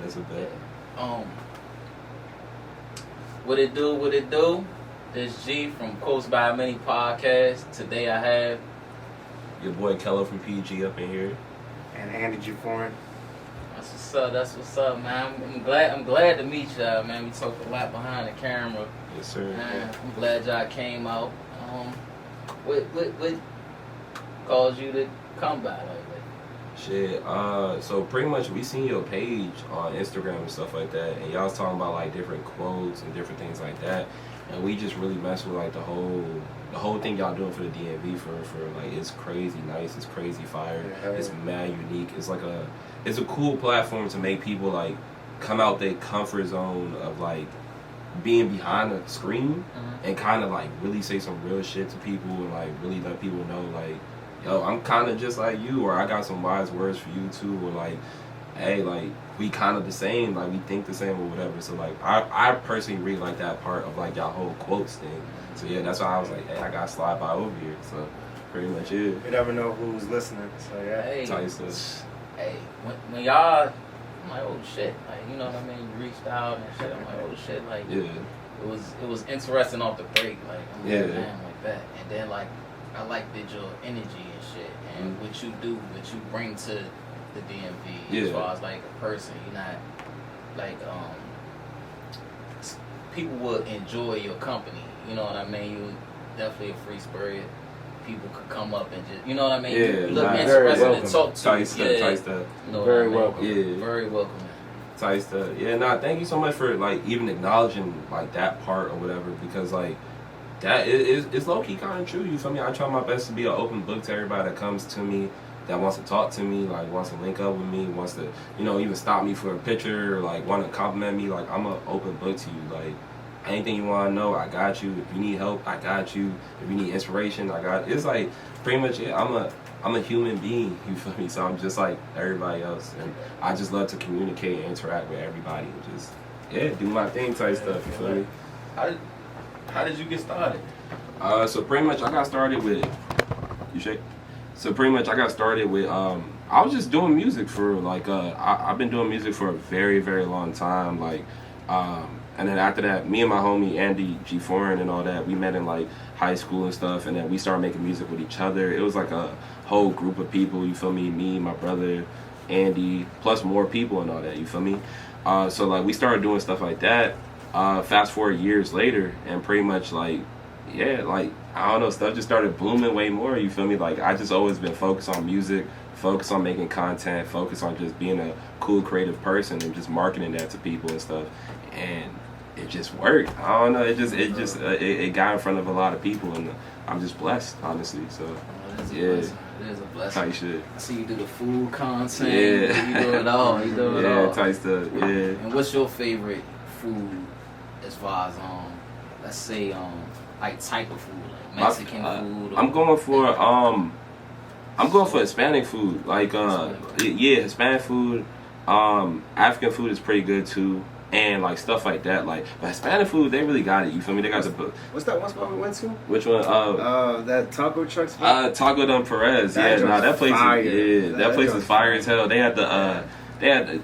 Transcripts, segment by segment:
That's a bet. What it do? This G from Quotes by Many Podcast. Today I have your boy Kellohfrmpg up in here. And Andy G. Foreign. That's what's up, man. I'm glad to meet y'all, man. We talked a lot behind the camera. Yes, sir. Man, I'm glad y'all came out. What caused you to come by like that? Shit, so pretty much we seen your page on Instagram and stuff like that, and y'all was talking about like different quotes and different things like that, and we just really messed with like the whole thing y'all doing for the DMV for like, it's crazy nice, it's crazy fire, it's mad unique, it's a cool platform to make people like come out their comfort zone of like being behind a screen and kind of like really say some real shit to people and like really let people know like, yo, I'm kind of just like you, or I got some wise words for you too, or like, hey, like, we kind of the same, like, we think the same or whatever. So, like, I personally really like that part of, like, y'all whole quotes thing. So, yeah, that's why I was like, hey, I got to slide by over here. So, pretty much it. You never know who's listening, so, yeah. Hey, tight stuff. Hey, when y'all, I'm like, oh, shit. Like, you know what I mean? You reached out and shit. I'm like, oh, shit. Like, yeah. It was interesting off the break. Like, I'm yeah. like, man, like that. And then, like, I liked your energy and shit, and what you do, what you bring to the DMV as far as like a person. You're not like people will enjoy your company. You know what I mean? You definitely a free spirit. People could come up and just, you know what I mean? Yeah, you look interested to talk to. Tight stuff. You know very what I mean? welcome. Yeah, very welcome. Tight stuff. Yeah, thank you so much for like even acknowledging like that part or whatever, because like. That it's low key kind of true. You feel me? I try my best to be an open book to everybody that comes to me, that wants to talk to me, like wants to link up with me, wants to, you know, even stop me for a picture, or like want to compliment me. Like, I'm an open book to you. Like, anything you want to know, I got you. If you need help, I got you. If you need inspiration, I got. It's like pretty much it. I'm a human being. You feel me? So I'm just like everybody else, and I just love to communicate and interact with everybody, and just do my thing type stuff. You feel me? How did you get started? So pretty much I got started with So pretty much I got started with I was just doing music for like I've been doing music for a very, very long time, like and then after that, me and my homie Andy G. Foreign and all that, we met in like high school and stuff, and then we started making music with each other. It was like a whole group of people, you feel me, my brother Andy, plus more people and all that, you feel me. So like we started doing stuff like that. Fast forward years later, and pretty much like, like, I don't know, stuff just started blooming way more, you feel me? Like, I just always been focused on music, focused on making content, focused on just being a cool creative person and just marketing that to people and stuff, and it just worked. I don't know, it got in front of a lot of people, and I'm just blessed, honestly. So It is a blessing. Tight shit. I see you do the food content. You do it all. You do it all. Yeah, tight stuff. Yeah. And what's your favorite food as far as let's say like type of food, like Mexican food? I'm going for Hispanic food. Like Hispanic food. African food is pretty good too. And like stuff like that, like, but Hispanic food, they really got it. You feel me? They got the. What's that one spot we went to? Which one? That taco truck spot. Taco Don Perez. That place fire. That place is fire as hell. They had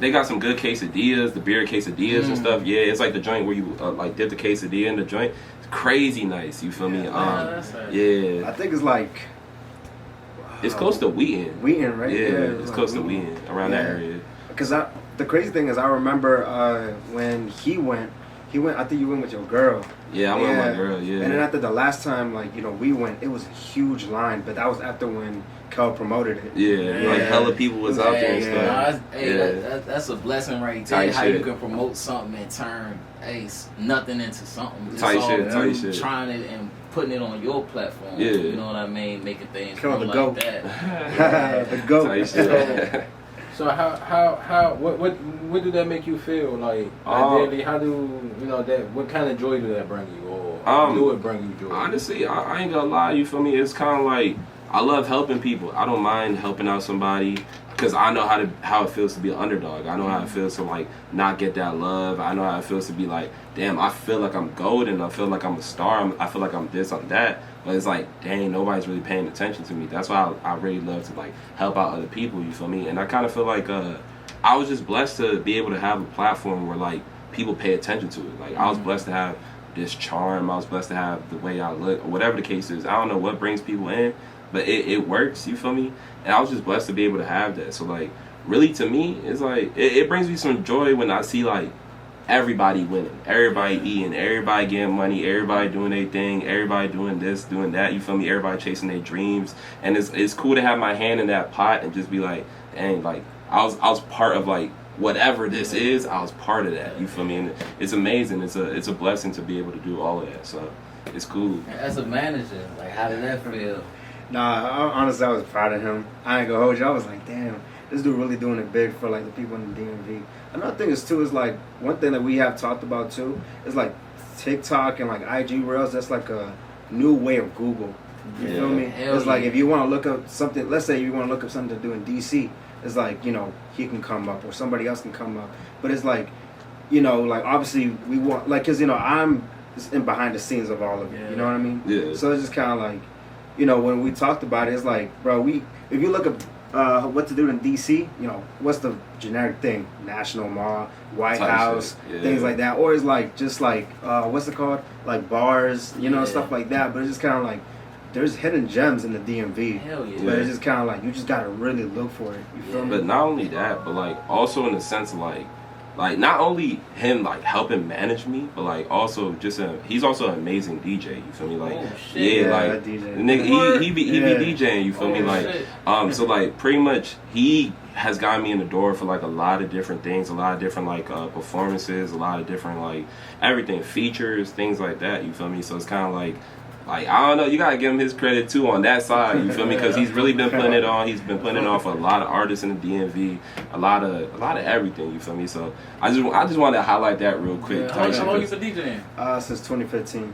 they got some good quesadillas, the beer quesadillas and stuff. Yeah, it's like the joint where you like dip the quesadilla in the joint. It's crazy nice. You feel me? I think it's like. It's close to Wheaton. Wheaton, right? Yeah, it's close to Wheaton, around that area. Because the crazy thing is, I remember when he went. I think you went with your girl. Yeah, I went with my girl. Yeah. And then after the last time, like, you know, we went, it was a huge line, but that was after when Kel promoted it. Yeah, like hella people was out there and stuff. That's a blessing right there. How you can promote something and turn nothing into something. It's tight shit. Trying it and putting it on your platform. Yeah. You know what I mean? Making things Kel the like goat. that. The goat. Tight shit. So what did that make you feel like? Ideally, how do you know that? What kind of joy did that bring you, or do it bring you joy? Honestly, I ain't gonna lie. You feel me? It's kind of like I love helping people. I don't mind helping out somebody because I know how it feels to be an underdog. I know how it feels to like not get that love. I know how it feels to be like, damn, I feel like I'm golden. I feel like I'm a star. I feel like I'm this, I'm that. But it's like, dang, nobody's really paying attention to me. That's why I really love to like help out other people. You feel me? And I kind of feel like I was just blessed to be able to have a platform where like people pay attention to it. Like I was blessed to have this charm. I was blessed to have the way I look, or whatever the case is. I don't know what brings people in, but it works. You feel me? And I was just blessed to be able to have that. So like, really, to me, it's like it brings me some joy when I see like everybody winning, everybody eating, everybody getting money, everybody doing their thing, everybody doing this, doing that. You feel me? Everybody chasing their dreams, and it's cool to have my hand in that pot and just be like, dang, like I was part of like whatever this is. I was part of that. You feel me? And it's amazing. It's a blessing to be able to do all of that. So it's cool. As a manager, like how did that feel? Nah, honestly, I was proud of him. I ain't gonna hold you. I was like, damn, this dude really doing it big for like the people in the DMV. Another thing is too is like one thing that we have talked about too is like TikTok and like IG Reels. That's like a new way of Google. You feel me? It's like if you want to look up something, let's say you want to look up something to do in DC, it's like, you know, he can come up or somebody else can come up. But it's like, you know, like obviously we want, like, because, you know, I'm in behind the scenes of all of it. You know what I mean? Yeah. So it's just kind of like, you know, when we talked about it, it's like, bro, if you look up what to do in DC, you know, what's the generic thing? National Mall, White House, things like that. Or it's like, just like, what's it called? Like bars, you know, stuff like that. But it's just kind of like, there's hidden gems in the DMV. Hell yeah. But it's just kind of like, you just got to really look for it. You feel me? But not only that, but like also in the sense of like not only him like helping manage me, but like also just he's also an amazing DJ. You feel me? Like like DJ. The nigga, he be DJing. You feel me? Like shit. so like pretty much he has gotten me in the door for like a lot of different things, a lot of different like performances, a lot of different like everything, features, things like that. You feel me? So it's kind of like I don't know, you gotta give him his credit too on that side, you feel me? Because he's really been putting it on. He's been putting it on for a lot of artists in the DMV, a lot of everything, you feel me? So I just wanted to highlight that real quick. How long you been DJing? Since 2015.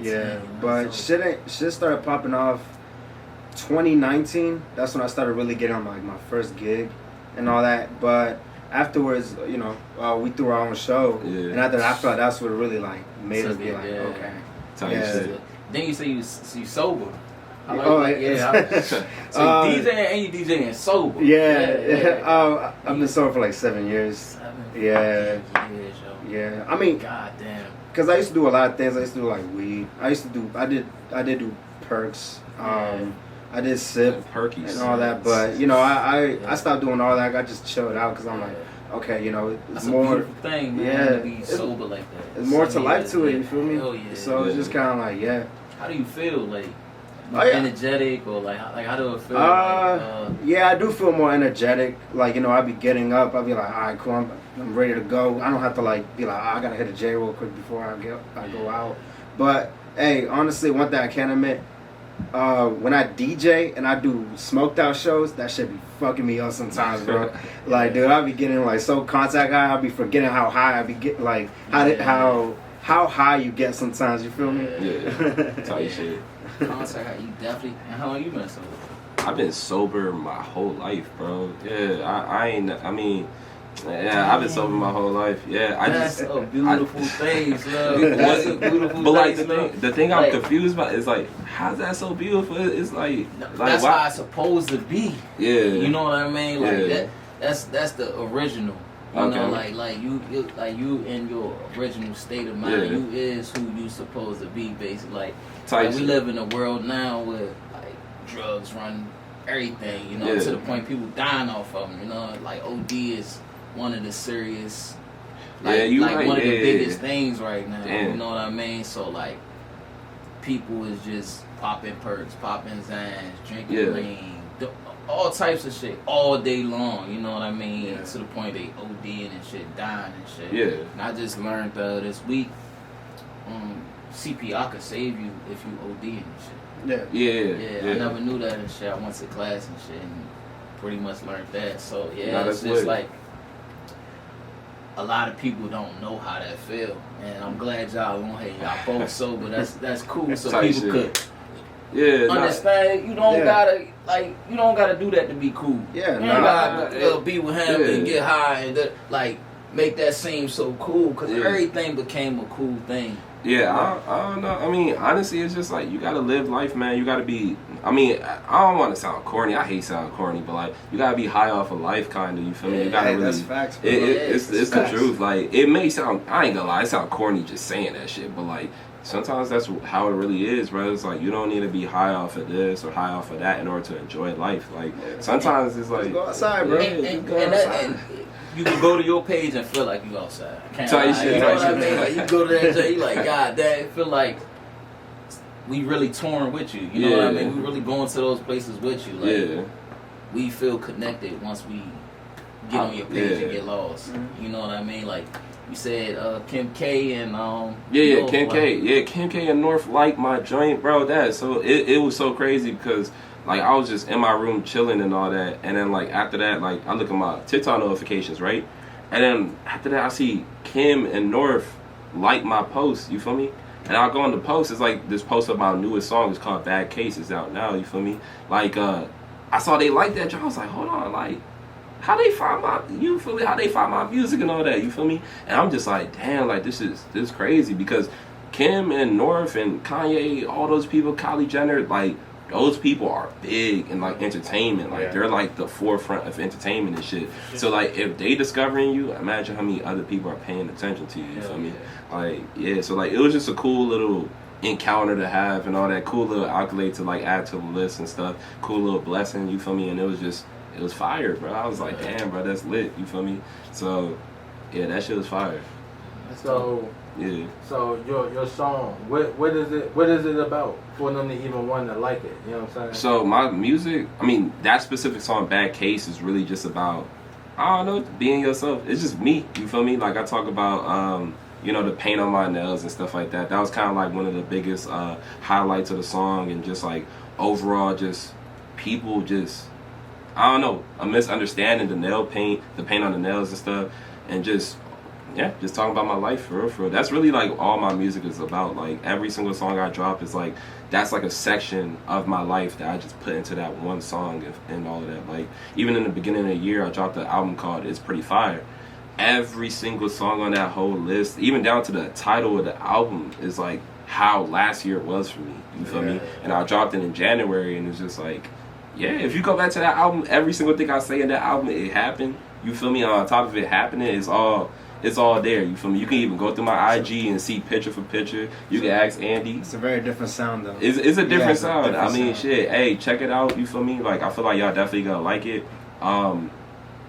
Yeah, but shit started popping off 2019. That's when I started really getting on like my first gig and all that. But afterwards, you know, we threw our own show, and after that, I felt that's what really like made us be like, okay, shit. Then you say you sober. So DJing and you DJing sober. I've been sober for like 7 years. Yeah. I mean, goddamn. Because I used to do a lot of things. I used to do like weed. I did do perks. I did sip perkies and all that. But you know, I stopped doing all that. I just chilled out because I'm like, okay, you know, it's more. That's a beautiful thing, man, to be sober like that. There's more to life to it. You feel me? Hell yeah. So it's just kind of like, How do you feel? Like energetic or like how do it feel? Yeah, I do feel more energetic. Like, you know, I'll be getting up. I'll be like, all right, cool, I'm ready to go. I don't have to like be like, I gotta hit a J real quick before I go out. But hey, honestly, one thing I can admit, when I DJ and I do smoked out shows, that shit be fucking me up sometimes, bro. Like, dude, I'll be getting like so contact high. I'll be forgetting how high I be getting, like how high you get sometimes. You feel me? Yeah, tight shit. Contact high, you definitely. And how long you been sober? I've been sober my whole life, bro. Yeah, I've been sober my whole life. Yeah, that's a beautiful thing, love. That's a beautiful thing. But like the thing I'm confused about is like, how's that so beautiful? It's like that's how it's supposed to be. Yeah, you know what I mean? Like that's the original. You know, like you in your original state of mind. You is who you supposed to be, basically. Like we live in a world now where like drugs run everything. You know, to the point people dying off of them. You know, like OD is one of the serious, one of the biggest things right now. Damn. You know what I mean? So like, people is just popping perks, popping Zans, drinking lean, all types of shit all day long. You know what I mean? Yeah. To the point they ODing and shit, dying and shit. Yeah. And I just learned this week, CPR could save you if you OD and shit. Yeah. I never knew that and shit. I went to class and shit and pretty much learned that. So it's just like, a lot of people don't know how that feel, and I'm glad y'all on here. Y'all both sober. That's cool. So people could understand. You don't gotta do that to be cool. Yeah, you don't gotta be with him and get high and like make that seem so cool, because everything became a cool thing. Yeah, I don't know. I mean, honestly, it's just like you gotta live life, man. You gotta be. I mean, I don't want to sound corny. I hate sounding corny, but like you gotta be high off of life, kind of. You feel me? You gotta really. That's facts. Bro. It's the truth. Like it may sound. I ain't gonna lie. It sound corny just saying that shit, but like sometimes that's how it really is, bro. It's like you don't need to be high off of this or high off of that in order to enjoy life. Like sometimes it's like just go outside, bro. And you can go to your page and feel like you outside. Tight shit. You know what I mean? Like you go to that and you like, God damn, feel like we really torn with you. You know what I mean? We really going to those places with you. Like we feel connected once we get on your page and get lost. Mm-hmm. You know what I mean? Like you said, Kim K and Kim K. Kim K and North like my joint, bro. That so it was so crazy because like I was just in my room chilling and all that, and then like after that, like I look at my TikTok notifications, right? And then after that I see Kim and North like my post, you feel me? And I'll go on the post, it's like this post of my newest song, it's called Bad Case, it's out now, you feel me? Like I saw they like that, I was like, hold on, like how they find my, you feel me? How they find my music and all that, you feel me? And I'm just like, damn, like this is crazy because Kim and North and Kanye, all those people, Kylie Jenner, like those people are big in like entertainment. Like they're like the forefront of entertainment and shit. So like if they discovering you, imagine how many other people are paying attention to you. You feel me? Like so like it was just a cool little encounter to have and all that, cool little accolade to like add to the list and stuff. Cool little blessing, you feel me? And it was fire, bro. I was like, damn, bro, that's lit. You feel me? So yeah, that shit was fire. So yeah. So your song, what is it about for them to even want to like it? You know what I'm saying? So my music, I mean, that specific song, Bad Case, is really just about, I don't know, being yourself. It's just me. You feel me? Like I talk about, the paint on my nails and stuff like that. That was kind of like one of the biggest highlights of the song, and just like overall, just people just, I don't know, a misunderstanding the paint on the nails and stuff, and just talking about my life for real. That's really like all my music is about. Like every single song I drop is like, that's like a section of my life that I just put into that one song and all of that. Like even in the beginning of the year, I dropped an album called It's Pretty Fire. Every single song on that whole list, even down to the title of the album, is like how last year was for me. You feel me? And I dropped it in January, and it's just like, if you go back to that album, every single thing I say in that album, it happened. You feel me? And on top of it happening, it's all there. You feel me? You can even go through my IG and see picture for picture. You can ask Andy. It's a very different sound, though. It's a different sound. I mean, shit. Hey, check it out. You feel me? Like I feel like y'all definitely gonna like it.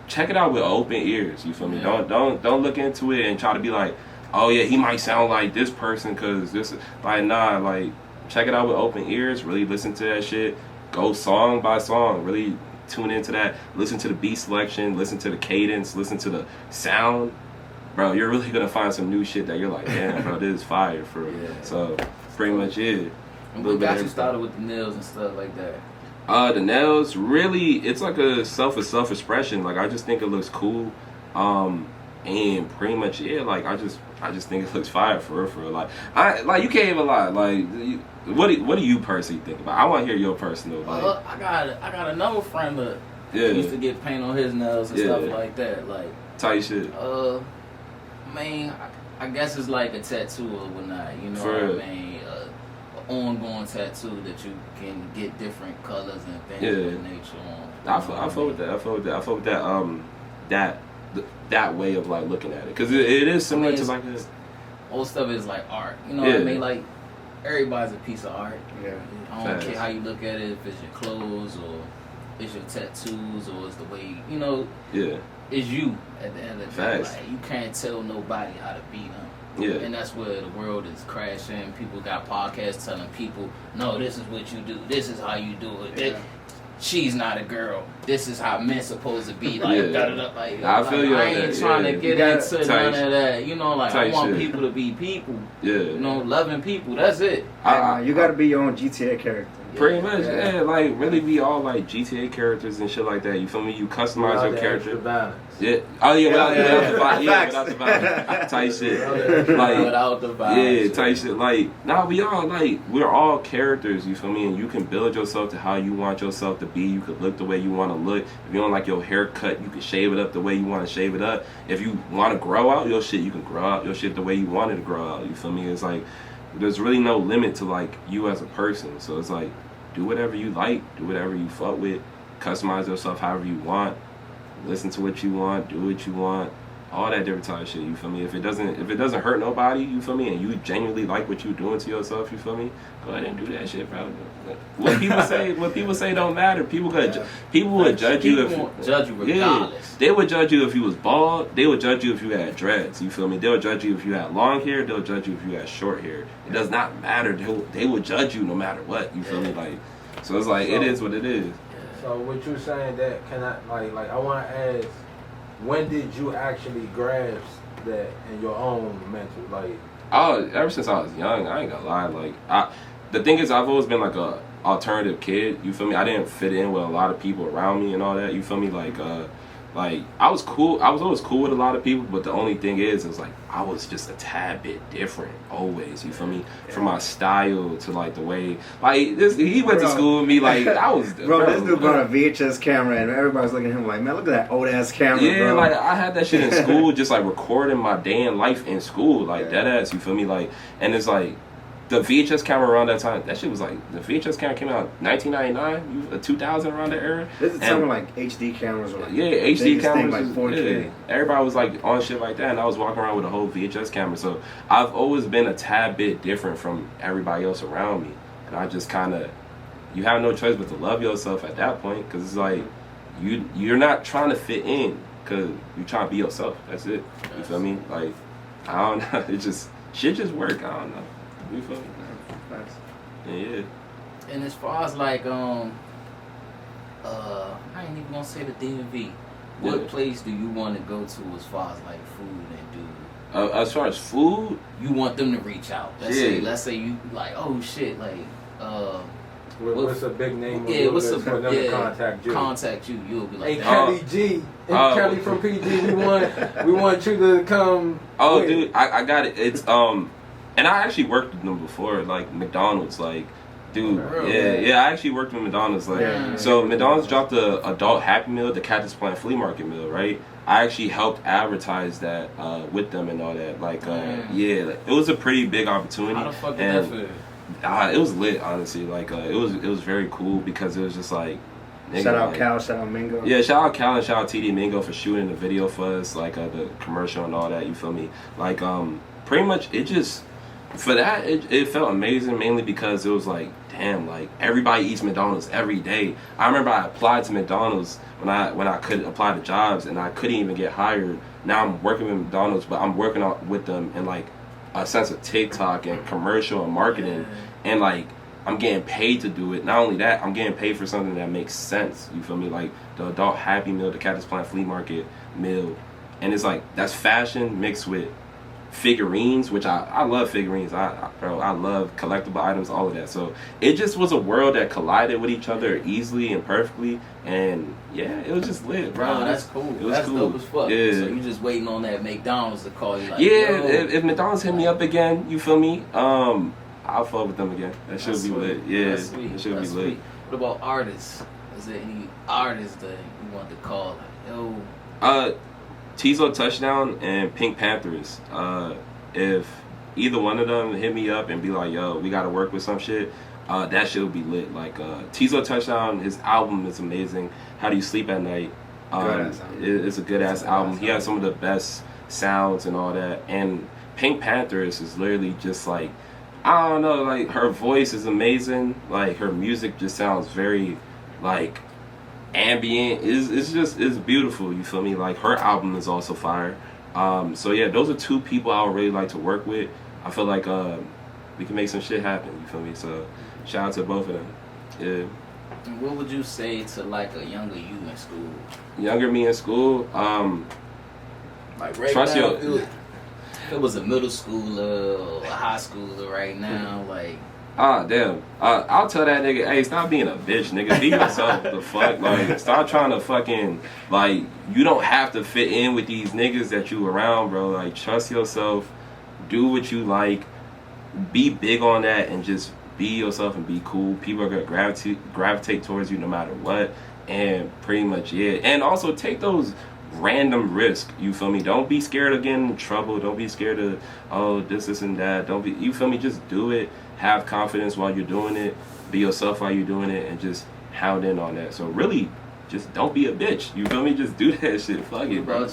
Check it out with open ears. You feel me? Don't look into it and try to be like, oh yeah, he might sound like this person because this. Like nah. Like check it out with open ears. Really listen to that shit. Go song by song. Really tune into that. Listen to the beat selection. Listen to the cadence. Listen to the sound. Bro, you're really gonna find some new shit that you're like, damn, bro, this is fire for real. So, pretty much it. What got you started with the nails and stuff like that? The nails, really, it's like a self-expression. Like I just think it looks cool, and pretty much like I just think it looks fire for real. Like you can't even lie. Like, what do you personally think about? I want to hear your personal. Like, I got another friend that used to get paint on his nails and stuff like that. Like tight shit. I guess it's like a tattoo or whatnot, you know what I mean? An ongoing tattoo that you can get different colors and things of that nature on. I feel with that. I feel with that. That way of like looking at it, because it is similar to like this. Most of it is like art, you know what I mean? Like everybody's a piece of art. Yeah. I don't care how you look at it, if it's your clothes or it's your tattoos or it's the way it's you at the end of the day. Like, you can't tell nobody how to be them. Yeah. And that's where the world is crashing. People got podcasts telling people, no, this is what you do. This is how you do it. Yeah. She's not a girl. This is how men's supposed to be. Like, I feel you. I ain't trying to get into none of that. You know, like I want people to be people. Yeah. You know, loving people. That's it. You got to be your own GTA character. Pretty much, like really be all like GTA characters and shit like that. You feel me? You customize your character. Yeah. Oh yeah, without the violence. Yeah, without the violence. Type shit. Like without the violence. Yeah, type shit. Like, nah, we're all characters, you feel me? And you can build yourself to how you want yourself to be. You could look the way you want to look. If you don't like your haircut, you can shave it up the way you want to shave it up. If you want to grow out your shit, you can grow out your shit the way you want it to grow out. You feel me? It's like there's really no limit to like you as a person. So it's like do whatever you like, do whatever you fuck with, customize yourself however you want. Listen to what you want, do what you want, all that different type of shit, you feel me? If it doesn't hurt nobody, you feel me, and you genuinely like what you're doing to yourself, you feel me, go ahead and do that shit, bro. What people say don't matter. People would judge you if judge you regardless. Yeah, they would judge you if you was bald, they would judge you if you had dreads, you feel me? They would judge you if you had long hair, they'll judge you if you had short hair. It does not matter. They will judge you no matter what, you feel me? Like, so it's like, it is what it is. So what you saying that like I want to ask, when did you actually grasp that in your own mental? Like, Ever since I was young, I ain't gonna lie. Like, the thing is, I've always been like a alternative kid. You feel me? I didn't fit in with a lot of people around me and all that. You feel me? Like I was cool. I was always cool with a lot of people, but the only thing is like I was just a tad bit different always. You feel me? From my style to like the way like this. He went to school with me. Like I was. Bro, this dude brought a VHS camera and everybody's looking at him like, man, look at that old ass camera. Yeah, bro. like I had that shit in school, just like recording my day in life in school, like that ass. You feel me? Like, and it's like. The VHS camera around that time, that shit was like, the VHS camera came out 1999, 2000 around that era. This is something like HD cameras. Or like HD cameras. Like 4K. Yeah. Everybody was like on shit like that, and I was walking around with a whole VHS camera. So I've always been a tad bit different from everybody else around me. And I just kind of, you have no choice but to love yourself at that point, because it's like, you're not trying to fit in, because you're trying to be yourself. That's it. You feel me? Like, I don't know. It just, shit just work. I don't know. You feel me? Yeah. And as far as like I ain't even gonna say the DMV. What place do you want to go to as far as like food and dude? As far as food, you want them to reach out. Let's say you like, oh shit, like what's a big name? Yeah, what's a for them to contact you? Contact you. You'll be like, hey, Kelly G, Kelly from PG. We want you to come. Oh, dude, I got it. It's and I actually worked with them before, like McDonald's, like, dude, I actually worked with McDonald's, like, so McDonald's dropped the adult Happy Meal, the Cactus Plant Flea Market meal, right? I actually helped advertise that with them and all that, like, it was a pretty big opportunity. How the fuck did that feel? It was lit, honestly, like, it was very cool, because it was just like, nigga, shout out Cal, shout out Mingo. Yeah, shout out Cal and shout out TD Mingo for shooting the video for us, like, the commercial and all that, you feel me? Like, pretty much, it just... For that, it felt amazing, mainly because it was like, damn, like everybody eats McDonald's every day. I remember I applied to McDonald's when I could apply to jobs, and I couldn't even get hired. Now I'm working with McDonald's, but I'm working with them in like a sense of TikTok and commercial and marketing, and like I'm getting paid to do it. Not only that, I'm getting paid for something that makes sense. You feel me? Like the adult Happy Meal, the Cactus Plant Flea Market meal, and it's like that's fashion mixed with figurines, which I love figurines. I love collectible items, all of that. So it just was a world that collided with each other easily and perfectly, and it was just lit, bro. Wow, that's cool. That's cool. Dope as fuck. Yeah. So you just waiting on that McDonald's to call you, like, if McDonald's hit me up again, you feel me? I'll fuck with them again. That should be lit. Yeah, that's sweet. That should be lit. What about artists? Is there any artists that you want to call, like, yo? Tizo Touchdown and Pink Panthers. If either one of them hit me up and be like, yo, we gotta work with some shit, that shit would be lit. Like Tizo Touchdown, his album is amazing. How Do You Sleep at Night? It's a good ass album. He has some of the best sounds and all that. And Pink Panthers is literally just like, I don't know, like her voice is amazing. Like her music just sounds very like ambient. It's beautiful, you feel me? Like her album is also fire. So yeah, those are two people I would really like to work with. I feel like we can make some shit happen, you feel me? So shout out to both of them. Yeah. And what would you say to like a younger you in school? Younger me in school? Like right trust now, if it was a middle schooler or a high schooler right now, like Ah, damn. I'll tell that nigga, hey, stop being a bitch, nigga. Be yourself, the fuck. Like, stop trying to fucking, like, you don't have to fit in with these niggas that you around, bro. Like, trust yourself. Do what you like. Be big on that and just be yourself and be cool. People are going to gravitate towards you no matter what. And pretty much, yeah. And also, take those random risk, you feel me? Don't be scared of getting in trouble. Don't be scared of, oh, this and that. Don't be, you feel me? Just do it. Have confidence while you're doing it. Be yourself while you're doing it, and just hound in on that. So really, just don't be a bitch. You feel me? Just do that shit. Fuck it, bro.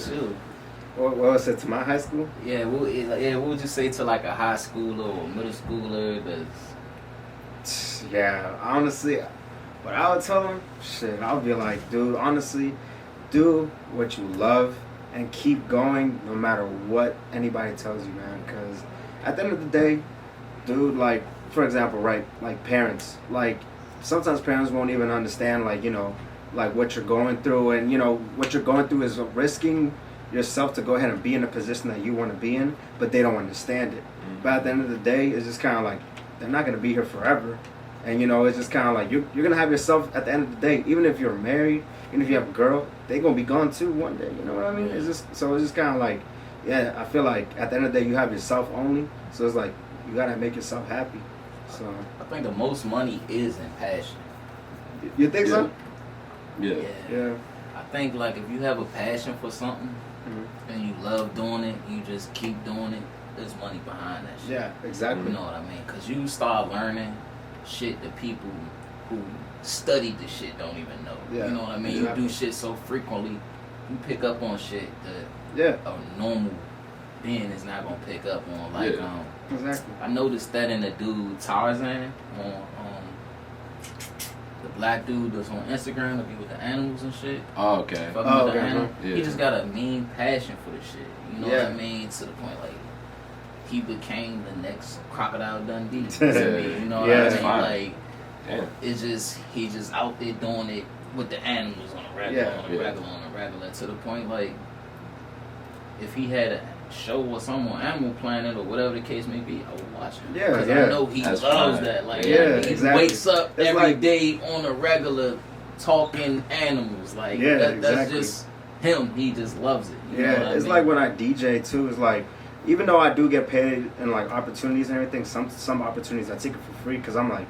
What was it, to my high school? Yeah, what would you say to like a high schooler or middle schooler that's... Yeah, honestly, what I would tell them, shit, I would be like, dude, honestly, do what you love and keep going no matter what anybody tells you, man. Because at the end of the day, dude, like, for example, right, like parents, like, sometimes parents won't even understand, like, you know, like what you're going through, and, you know, what you're going through is risking yourself to go ahead and be in a position that you want to be in, but they don't understand it. But at the end of the day, it's just kind of like, they're not going to be here forever. And, you know, it's just kind of like, you're going to have yourself at the end of the day, even if you're married, even if you have a girl, they're going to be gone too one day, you know what I mean? It's just, so it's just kind of like, yeah, I feel like at the end of the day, you have yourself only, so it's like, you got to make yourself happy. So I think the most money is in passion. You think so? Yeah. I think, like, if you have a passion for something, and you love doing it, you just keep doing it, there's money behind that shit. Yeah, exactly. You know what I mean? Because you start learning shit that people who studied the shit don't even know. Yeah, you know what I mean? exactly. You do shit so frequently, you pick up on shit that a normal being is not going to pick up on. Like, exactly. I noticed that in the dude Tarzan on the black dude that's on Instagram that be with the animals and shit. Oh, okay. Fucking with the animal. Yeah. He just got a mean passion for the shit. You know what I mean? To the point, like, he became the next Crocodile Dundee. You know what I mean? Like, it's just, he just out there doing it with the animals on a regular, to the point, like, if he had a show or something on Animal Planet or whatever the case may be, I would watch him. Because I know he loves that. Like, he wakes up every day on a regular talking animals. Like, that's just him. He just loves it. You know what I mean? Like when I DJ too, it's like, even though I do get paid and like opportunities and everything, some opportunities I take it for free because I'm like,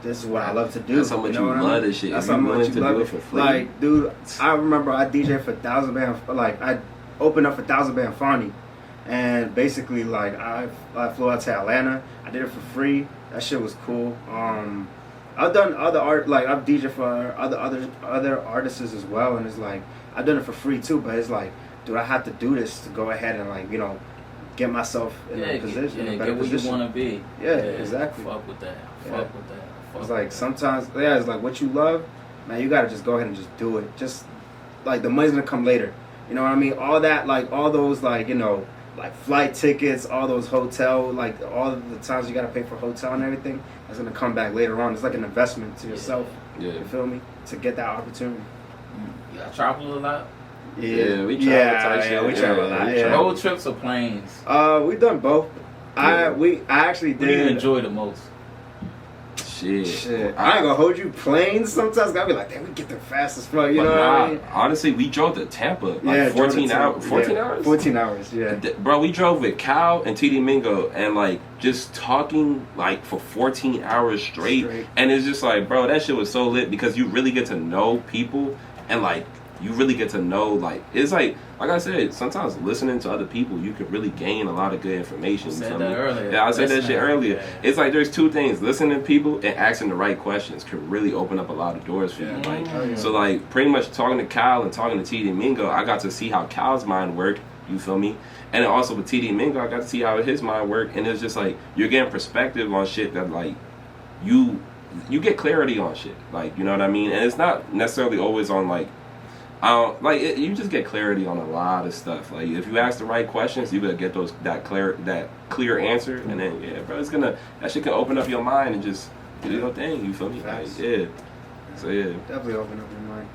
this is what I love to do. That's how much you love this shit. That's how much you love it for free. Like, dude, I remember I DJ for 1,000 Band, like I opened up for 1,000 Band Fani, and basically like I flew out to Atlanta. I did it for free. That shit was cool. I've done other art, like I've DJ for other artists as well, and it's like I've done it for free too. But it's like, dude, I have to do this to go ahead and, like, you know, get myself in a position, in a better position. Get where you want to be. Yeah, exactly. Fuck with that. It's like sometimes, it's like what you love, man. You gotta just go ahead and just do it. Just like the money's gonna come later. You know what I mean? All that, like all those, like, you know, like flight tickets, all those hotel, like all of the times you gotta pay for hotel and everything, that's gonna come back later on. It's like an investment to yourself. Yeah. You feel me? To get that opportunity. You gotta travel a lot. Yeah, we travel a lot. Yeah. Road trips or planes? We've done both. I actually did. What do you enjoy the most? Shit. I ain't gonna hold you. Planes sometimes gotta be like, damn, we get there fast as fuck. You know what I mean? Honestly, we drove to Tampa like 14 hours. 14 hours? 14 hours, yeah. Bro, we drove with Cal and TD Mingo and like just talking like for 14 hours straight. And it's just like, bro, that shit was so lit because you really get to know people and like you really get to know, like, it's like I said, sometimes listening to other people, you could really gain a lot of good information. You said that earlier. Yeah, I said that shit earlier. Yeah. It's like there's two things. Listening to people and asking the right questions could really open up a lot of doors for you. Like, so, like, pretty much talking to Kyle and talking to TD Mingo, I got to see how Kyle's mind worked, you feel me? And then also with TD Mingo, I got to see how his mind worked. And it's just like, you're getting perspective on shit that, like, you get clarity on shit. Like, you know what I mean? And it's not necessarily always on, like, you just get clarity on a lot of stuff. Like, if you ask the right questions, you gotta get that clear answer, and then bro, that shit can open up your mind and just do your thing. You feel me? Like, So definitely open up your mind.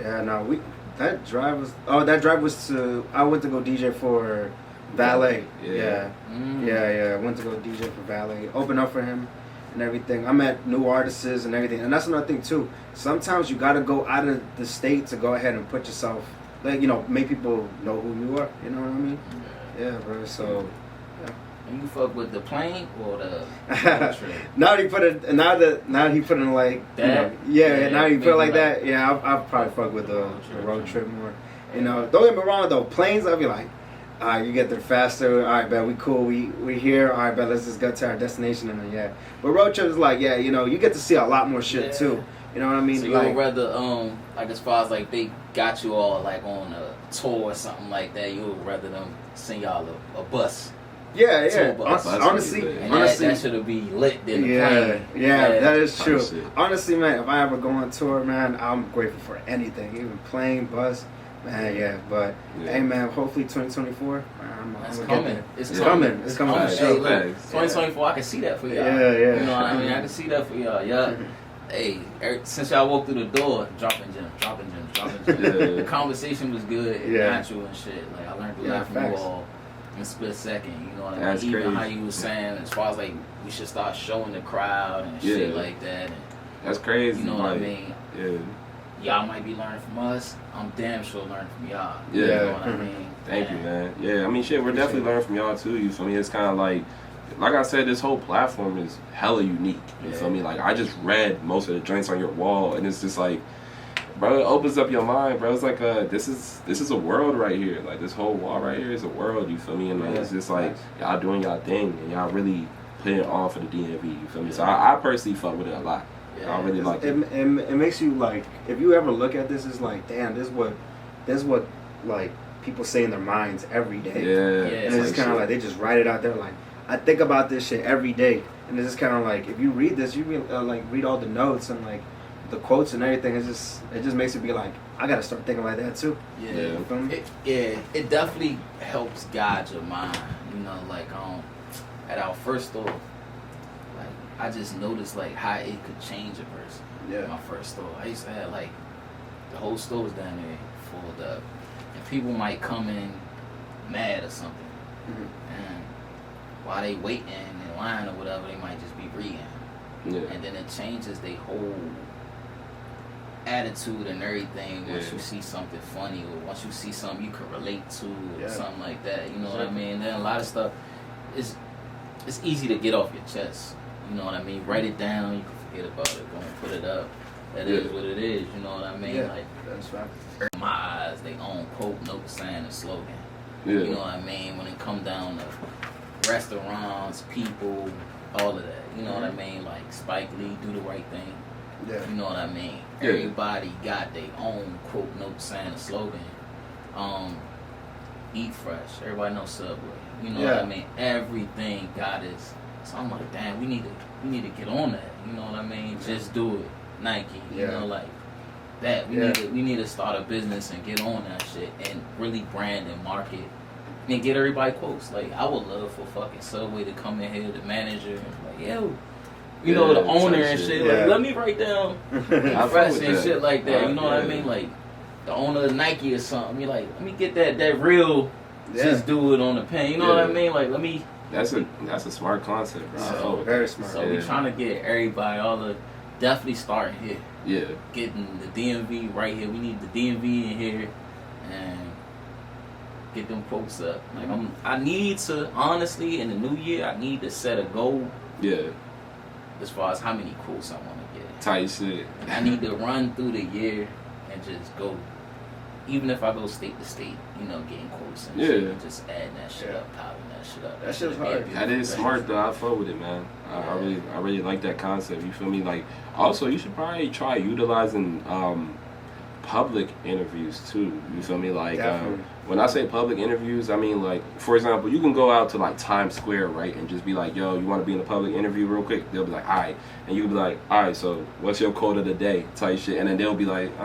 Yeah, no, that drive was to, I went to go DJ for Valet. I went to go DJ for Valet, open up for him, and everything. I met new artists and everything, and that's another thing too. Sometimes you gotta go out of the state to go ahead and put yourself, like, you know, make people know who you are. You know what I mean? Yeah, bro. So. And you fuck with the plane or the trip? Now he put it. Now he put it like that. You know, now he put it like that. Yeah, I'll probably fuck with the road trip more. You know, don't get me wrong though. Planes, I'll be like, all right, you get there faster. All right, bet we cool. We here. All right, bet let's just get to our destination and then, yeah. But road trip is like, yeah, you know, you get to see a lot more shit too. You know what I mean? So you would rather like as far as like they got you all like on a tour or something like that, you would rather them send y'all a bus. Yeah. Honestly, that should be lit than the plane. Yeah, that is true. Honestly, man, if I ever go on tour, man, I'm grateful for anything, even plane, bus, man. Yeah, but hey, man, hopefully 2024, man, it's coming. It's coming. It's coming. Hey, look, 2024, I can see that for y'all. Yeah. You know what I mean? I can see that for y'all. Yeah. Hey, since y'all walked through the door, dropping gems. The conversation was good, natural and shit. Like I learned a lot from you all. In a split second, you know what I mean? That's even crazy. how you was saying as far as like we should start showing the crowd and shit like that. And, that's crazy. You know what I mean? Yeah. Y'all might be learning from us. I'm damn sure learning from y'all. Yeah. You know what I mean? Thank you, man. Yeah, I mean, shit, we're definitely learning from y'all too. You feel me? It's kind of like I said, this whole platform is hella unique. You feel me? Like I just read most of the joints on your wall, and it's just like, bro, it opens up your mind, bro. It's like this is a world right here. Like this whole wall right here is a world. You feel me? And like it's just like y'all doing y'all thing, and y'all really putting it on for the DMV. You feel me? So I personally fuck with it a lot. I really like it. It makes you like, if you ever look at this, it's like, damn, this is what like people say in their minds every day. Yeah. And it's just kind of like they just write it out there. Like I think about this shit every day, and it's just kind of like if you read this, you read all the notes and like the quotes and everything. It just makes you be like, I gotta start thinking like that too. It definitely helps guide your mind. You know, like at our first store, like I just noticed like how it could change a person. Yeah. My first store, I used to have like the whole store was down there full up, and people might come in mad or something, and while they waiting in line or whatever, they might just be reading, and then it changes their whole attitude and everything once you see something funny or once you see something you can relate to or something like that. You know what I mean? Then a lot of stuff it's easy to get off your chest. You know what I mean? Write it down, you can forget about it, go and put it up. That is what it is, you know what I mean? Yeah, like that's right. In my eyes, they own quote, note, saying, and slogan. Yeah. You know what I mean? When it come down to restaurants, people, all of that. You know what I mean? Like Spike Lee, do the right thing. Yeah. You know what I mean? Yeah. Everybody got their own quote, note, saying, and slogan. Eat fresh. Everybody knows Subway. You know what I mean? Everything got its. So I'm like, damn, we need to get on that. You know what I mean? Just do it. Nike. You know, like that. We need to start a business and get on that shit and really brand and market and get everybody quotes. Like I would love for fucking Subway to come in here, the manager, and like, yo. You know, the owner and shit, like, let me write down fresh and shit like that. You know what I mean? Like, the owner of Nike or something. You're like, let me get that real, just do it on the pen. You know what I mean? Like, let me. That's a smart concept, bro. So, very smart. So we trying to get everybody, definitely starting here. Yeah. Getting the DMV right here. We need the DMV in here and get them quotes up. Like, I need to, honestly, in the new year, I need to set a goal. Yeah. As far as how many quotes I want to get. Tight shit. I need to run through the year and just go, even if I go state to state, you know, getting quotes and shit, just adding that shit up, piling that shit up. That shit's hard. That is smart though. I fuck with it, man. I really like that concept. You feel me? Like, also you should probably try utilizing public interviews too. You feel me? Like when I say public interviews, I mean like, for example, you can go out to like Times Square, right, and just be like, yo, you want to be in a public interview real quick? They'll be like, all right, and you'll be like, all right, so what's your quote of the day type shit, and then they'll be like,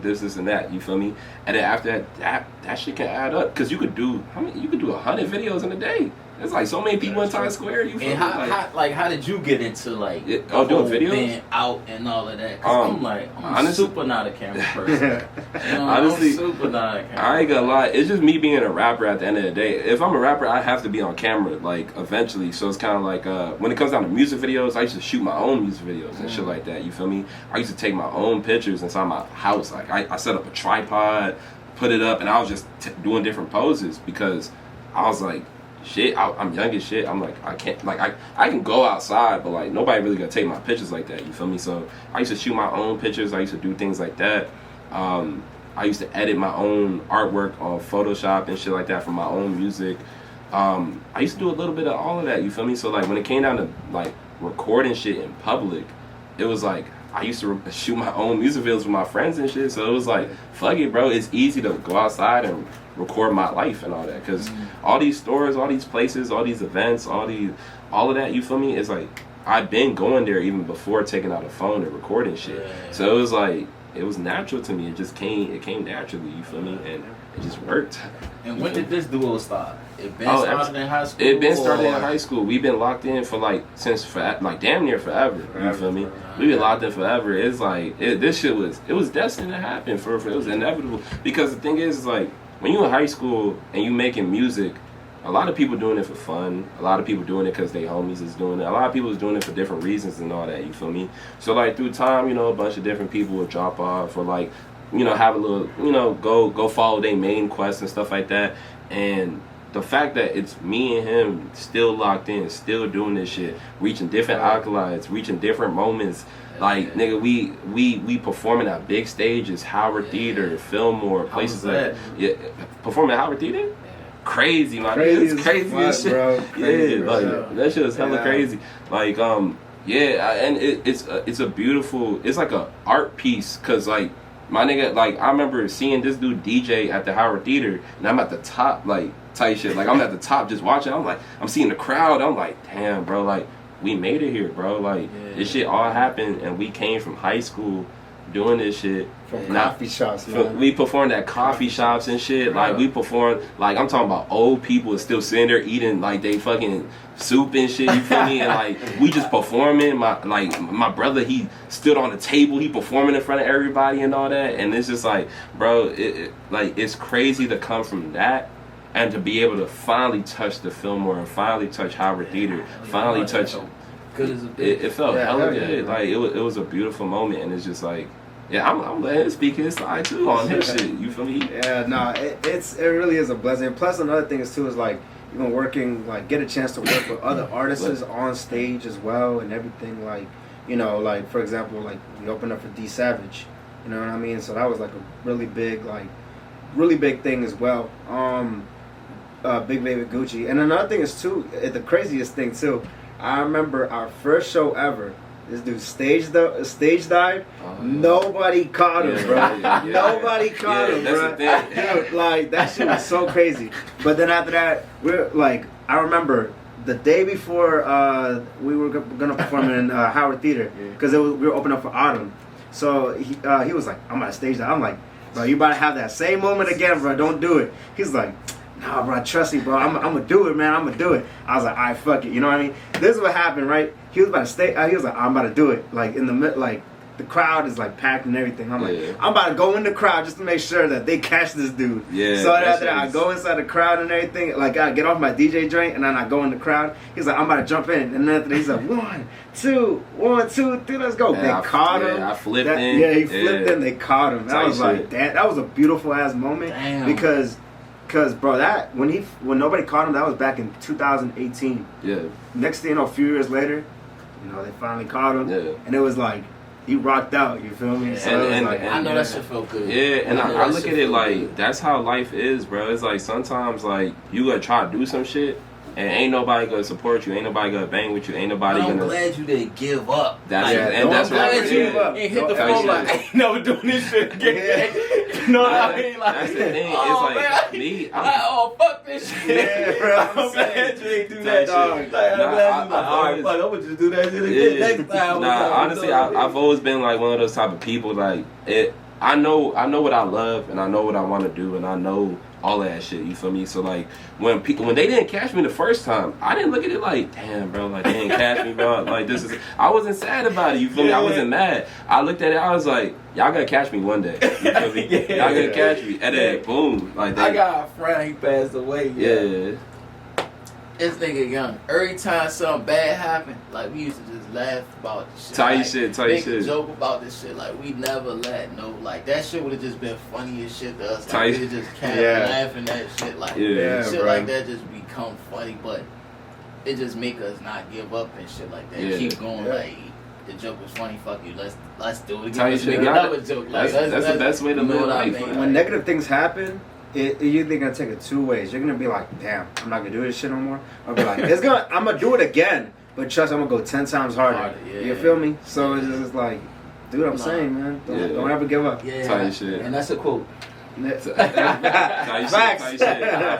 this and that. You feel me? And then after that shit can add up, because you could do 100 videos in a day. It's like so many people in Times Square. You feel and how did you get into like doing videos, being out and all of that? Cause I'm honestly, super not a camera person. Honestly, I'm super not a camera. I ain't gonna lie. It's just me being a rapper. At the end of the day, if I'm a rapper, I have to be on camera like eventually. So it's kind of like when it comes down to music videos, I used to shoot my own music videos and shit like that. You feel me? I used to take my own pictures inside my house. Like I set up a tripod, put it up, and I was just doing different poses because I was like, shit, I'm young as shit. I'm like, I can't, like, I can go outside, but like nobody really gonna take my pictures like that. You feel me? So I used to shoot my own pictures. I used to do things like that. I used to edit my own artwork on Photoshop and shit like that for my own music. I used to do a little bit of all of that. You feel me? So like when it came down to like recording shit in public, it was like I used to shoot my own music videos with my friends and shit. So it was like, fuck it, bro. It's easy to go outside and record my life and all that, because all these stores, all these places, all these events, all of that, you feel me? It's like I've been going there even before taking out a phone and recording shit. So it was like it was natural to me. It came naturally, you feel me? And it just worked. And when did this duo start? It been started in high school? It been started in high school. We've been locked in for like damn near forever. You feel me? We've been locked in forever. It's like this shit was destined to happen. It was inevitable, because the thing is like when you in high school and you making music, a lot of people doing it for fun. A lot of people doing it because they homies is doing it. A lot of people is doing it for different reasons and all that. You feel me? So like through time, a bunch of different people will drop off or like, have a little, go follow their main quest and stuff like that. And the fact that it's me and him still locked in, still doing this shit, reaching different accolades, reaching different moments. Like nigga, we performing at big stages, Howard Theater, Fillmore, places like performing at Howard Theater. Crazy, man. It's crazy as shit, bro. Crazy, like that shit is hella crazy. Like and it's a beautiful. It's like a art piece, cause like my nigga, like I remember seeing this dude DJ at the Howard Theater, and I'm at the top, like type shit. Like I'm at the top just watching. I'm seeing the crowd. I'm like, damn, bro. Like we made it here, bro. Like this shit all happened, and we came from high school doing this shit. From coffee shops, man. We performed at coffee shops and shit. Like we performed, like I'm talking about old people still sitting there eating like they fucking soup and shit. You feel me? And like we just performing. My brother, he stood on the table. He performing in front of everybody and all that. And it's just like, bro, it's crazy to come from that. And to be able to finally touch the Fillmore and finally touch Howard Theater, finally touch it felt hella good. Like it was a beautiful moment, and it's just like, I'm letting him speak his side too on his shit. You feel me? Yeah, no, it really is a blessing. Plus another thing is too is like even working, like get a chance to work with other artists on stage as well and everything. Like like for example, like we opened up for D Savage. You know what I mean? So that was like a really big thing as well. Big Baby Gucci. And another thing is too, the craziest thing too, I remember our first show ever. This dude stage dived. Nobody caught him, bro. Nobody caught him, bro. Dude, like that shit was so crazy. But then after that, we're like, I remember the day before we were gonna perform in Howard Theater, because we were opening up for Autumn. So he was like, I'm gonna stage dive. I'm like, bro, you about to have that same moment again, bro. Don't do it. He's like, nah, bro, trust me, bro. I'm gonna do it, man. I'm gonna do it. I was like, all right, fuck it. You know what I mean? This is what happened, right? He was about to stay. He was like, I'm about to do it. Like in the like the crowd is like packed and everything. I'm like, I'm about to go in the crowd just to make sure that they catch this dude. Yeah. So after that, I go inside the crowd and everything. Like I get off my DJ joint and then I go in the crowd. He's like, I'm about to jump in, and then after that, he's like, 1, 2, 1, 2, 3, let's go. They caught him. I flipped in. Yeah, he flipped in. They caught him. I was like, that was a beautiful ass moment. Damn. Because bro, that when nobody caught him, that was back in 2018. Yeah. Next thing you know, a few years later, they finally caught him. Yeah. And it was like he rocked out. You feel me? Yeah. So and I know that shit felt good. Yeah, and I look at it like that's how life is, bro. It's like sometimes like you gotta try to do some shit, and ain't nobody gonna support you. Ain't nobody gonna bang with you. Ain't nobody I'm gonna. I'm glad you didn't give up. That's that's what I'm saying. Ain't hit the phone like I ain't never doing this shit again. You know what I mean? Like, that's the thing. Oh, it's like man, me. oh fuck this shit. Yeah, bro. I'm glad you ain't do that shit. Like, I'm glad you alright, fuck, I'm gonna just do that shit again next time. Honestly, I've always been like one of those type of people. Like I know what I love, and I know what I want to do, and I know all of that shit. You feel me? So like when they didn't catch me the first time, I didn't look at it like, damn, bro, like they didn't catch me, bro. Like this is. I wasn't sad about it. You feel me? I wasn't mad. I looked at it. I was like, y'all gonna catch me one day. You feel me? Y'all gonna catch me. And then boom, like I got a friend. He passed away. Yeah. This nigga young. Every time something bad happened, like we used to just laugh about this shit. Tight shit. Make a joke about this shit. Like we never let like that shit would have just been funny as shit to us. Like we just kept laughing at shit. Like shit bro. Like that just become funny, but it just make us not give up and shit like that. Keep going like. The joke was funny. Fuck you. Let's do it again. Let's make another joke. Like, that's the best way to live life. When negative things happen, you're either gonna take it two ways. You're gonna be like, damn, I'm not gonna do this shit no more. Or be like, I'm gonna do it again, but trust, I'm gonna go 10 times harder. You feel me? So it's just like, do what I'm saying, man. Don't ever give up. Tight shit. And that's a quote. Facts.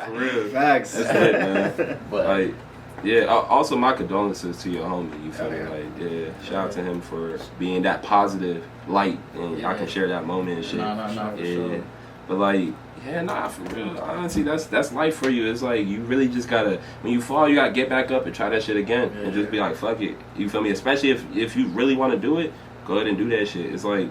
For real. Facts. That's lit, man. But like, yeah. Also, my condolences to your homie. You feel me? Like, shout out to him for being that positive light, and I can share that moment and shit. No, for sure. But like. Yeah, nah, for real. Honestly, that's life for you. It's like you really just gotta, when you fall, you gotta get back up and try that shit again, and just be like, fuck it. You feel me? Especially if you really want to do it, go ahead and do that shit. It's like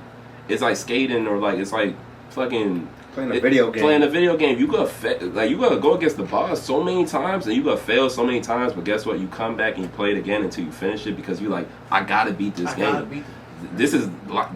skating, or like it's like fucking playing a video game. Playing a video game, you gotta go against the boss so many times, and you gotta fail so many times. But guess what? You come back and you play it again until you finish it, because you like, I gotta beat this game. This is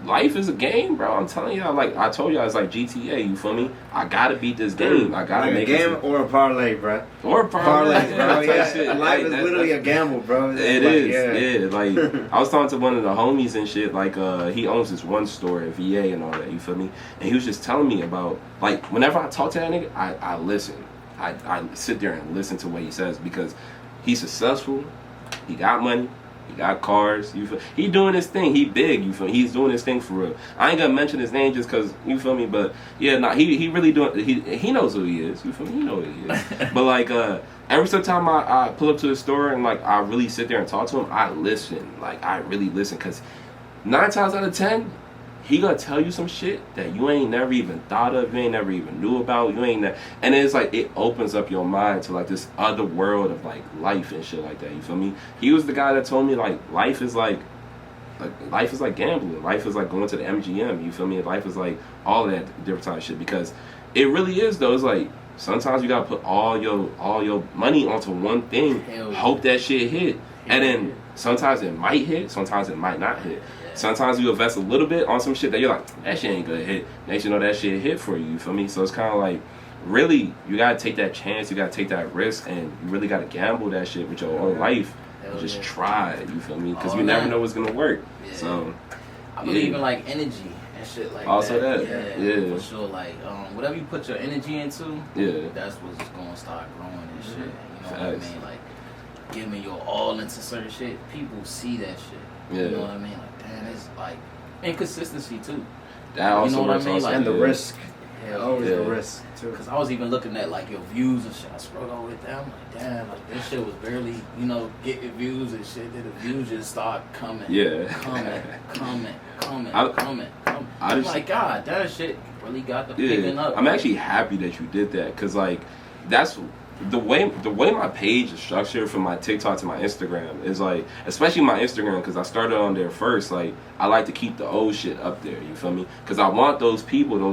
life is a game, bro. I'm telling y'all, like I told y'all, it's like GTA. You feel me? I gotta beat this game. I gotta make a game or a parlay, bro. Or a parlay, bro. Yeah. Life is literally a gamble, bro. It is. Like I was talking to one of the homies and shit. Like he owns this one store in VA and all that. You feel me? And he was just telling me about, like, whenever I talk to that nigga, I listen. I sit there and listen to what he says, because he's successful. He got money. He got cars. You feel? He doing his thing. He big. You feel me? He's doing his thing for real. I ain't gonna mention his name just cause, you feel me. But yeah, nah, he really doing. He knows who he is. You feel me? He know who he is. But like every time I pull up to the store and like I really sit there and talk to him, I listen. Like I really listen, cause 9 times out of 10, he gonna tell you some shit that you ain't never even thought of, you ain't never even knew about, and it's like it opens up your mind to like this other world of like life and shit like that. You feel me? He was the guy that told me like life is like gambling. Life is like going to the MGM. You feel me? Life is like all that different type of shit, because it really is though. It's like sometimes you gotta put all your money onto one thing, hope that shit hit, and then sometimes it might hit, sometimes it might not hit. Sometimes you invest a little bit on some shit that you're like, that shit ain't gonna hit. Next you know, that shit hit for you. You feel me? So it's kind of like, really, you gotta take that chance. You gotta take that risk, and you really gotta gamble that shit with your own life. And just try. You feel me? Because you never know what's gonna work. Yeah. So I believe in like energy and shit like also that. Yeah, for sure. Like whatever you put your energy into, that's what's gonna start growing and shit. You know what I mean? Like giving your all into certain shit, people see that shit. Yeah. You know what I mean? Like, damn, it's like inconsistency too. That also, you know what I mean? Like, and the risk. Always the risk too. Because I was even looking at like your views and shit. I scrolled all the way down. I'm like, damn, like this shit was barely, getting views and shit. Then the views just start coming. Coming. I'm like, God, that shit really got the picking up. I'm actually happy that you did that, because like that's the way my page is structured, from my TikTok to my Instagram, is like, especially my Instagram, because I started on there first. Like I like to keep the old shit up there. You feel me? Because I want those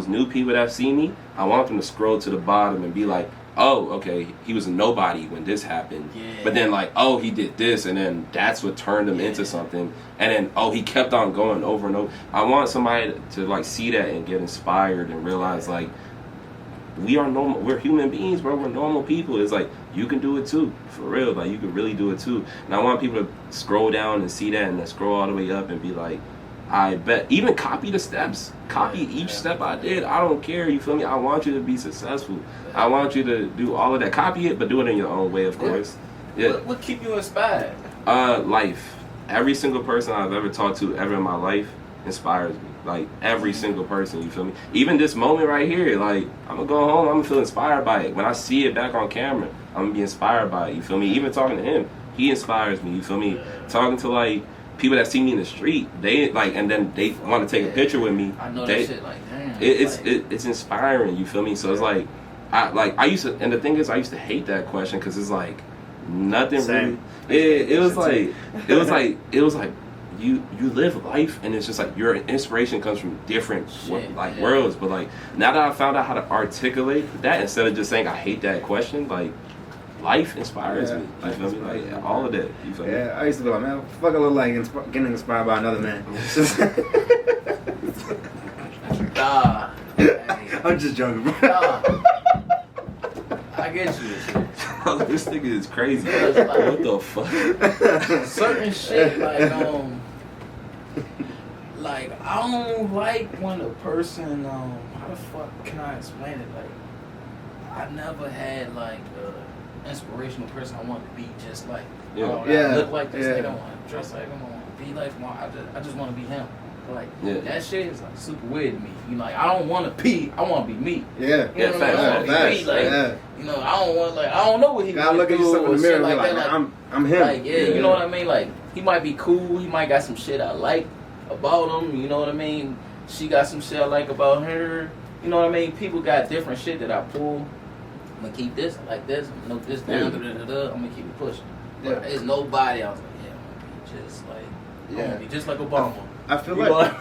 new people that see me, I want them to scroll to the bottom and be like, oh, okay, he was a nobody when this happened. Yeah. But then like, oh, he did this, and then that's what turned him into something. And then, oh, he kept on going over and over. I want somebody to like see that and get inspired and realize like, we are normal. We're human beings, bro. We're normal people. It's like, you can do it too, for real. Like, you can really do it too. And I want people to scroll down and see that, and then scroll all the way up and be like, I bet. Even copy the steps. Copy each step I did. I don't care. You feel me? I want you to be successful. I want you to do all of that. Copy it, but do it in your own way, of course. Yeah. What keep you inspired? Life. Every single person I've ever talked to ever in my life inspires me. Like every single person, you feel me? Even this moment right here, like I'm gonna go home, I'm gonna feel inspired by it. When I see it back on camera, I'm gonna be inspired by it, you feel me? Even talking to him, he inspires me, you feel me? Talking to like people that see me in the street, they like, and then they want to take a picture with me. I know that shit, like damn. It's inspiring, you feel me? So it's like, I used to, and the thing is, I used to hate that question because it's like nothing Same. really. It was like you live life, and it's just like your inspiration comes from different worlds. But like now that I found out how to articulate that instead of just saying I hate that question, like life inspires me. You feel me? Like all of that. You feel me? I used to be like, man, fuck, I look like getting inspired by another man. Nah. I'm just joking, bro. Nah. I get you. This nigga is crazy. Like, what the fuck? Certain shit like I don't like when a person how the fuck can I explain it? Like I never had like an inspirational person I want to be just like. I look like this. They don't want to dress like them. I want to be like them. I just want to be him. Like that shit is like super weird to me. You know, like I don't want to be. I want to be me. Yeah. You know, Facts. You know, I don't want I don't know what he. Gotta look at yourself in the mirror and be like, I'm him. Like you know what I mean. Like he might be cool. He might got some shit I like about him. You know what I mean. She got some shit I like about her. You know what I mean. People got different shit that I pull. I'm gonna keep this like this. I'm gonna note this down. I'm gonna keep it pushing. But there's nobody. I was like, I'm gonna be just like. I'm gonna be just like Obama. I feel like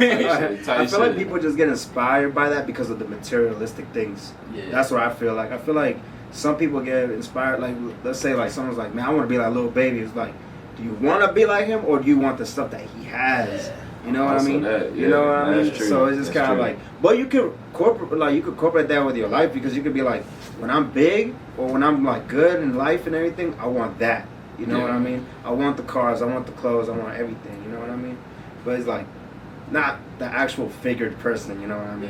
people just get inspired by that because of the materialistic things. Yeah. That's what I feel like. I feel like some people get inspired. Like, let's say, like someone's like, "Man, I want to be like Lil Baby." It's like, do you want to be like him, or do you want the stuff that he has? You know what I mean? You know what I mean? True. So it's just kind of like, but you could incorporate that with your life because you could be like, when I'm big or when I'm like good in life and everything, I want that. You know what I mean? I want the cars, I want the clothes, I want everything. You know what I mean? But it's like. Not the actual figured person, you know what I mean?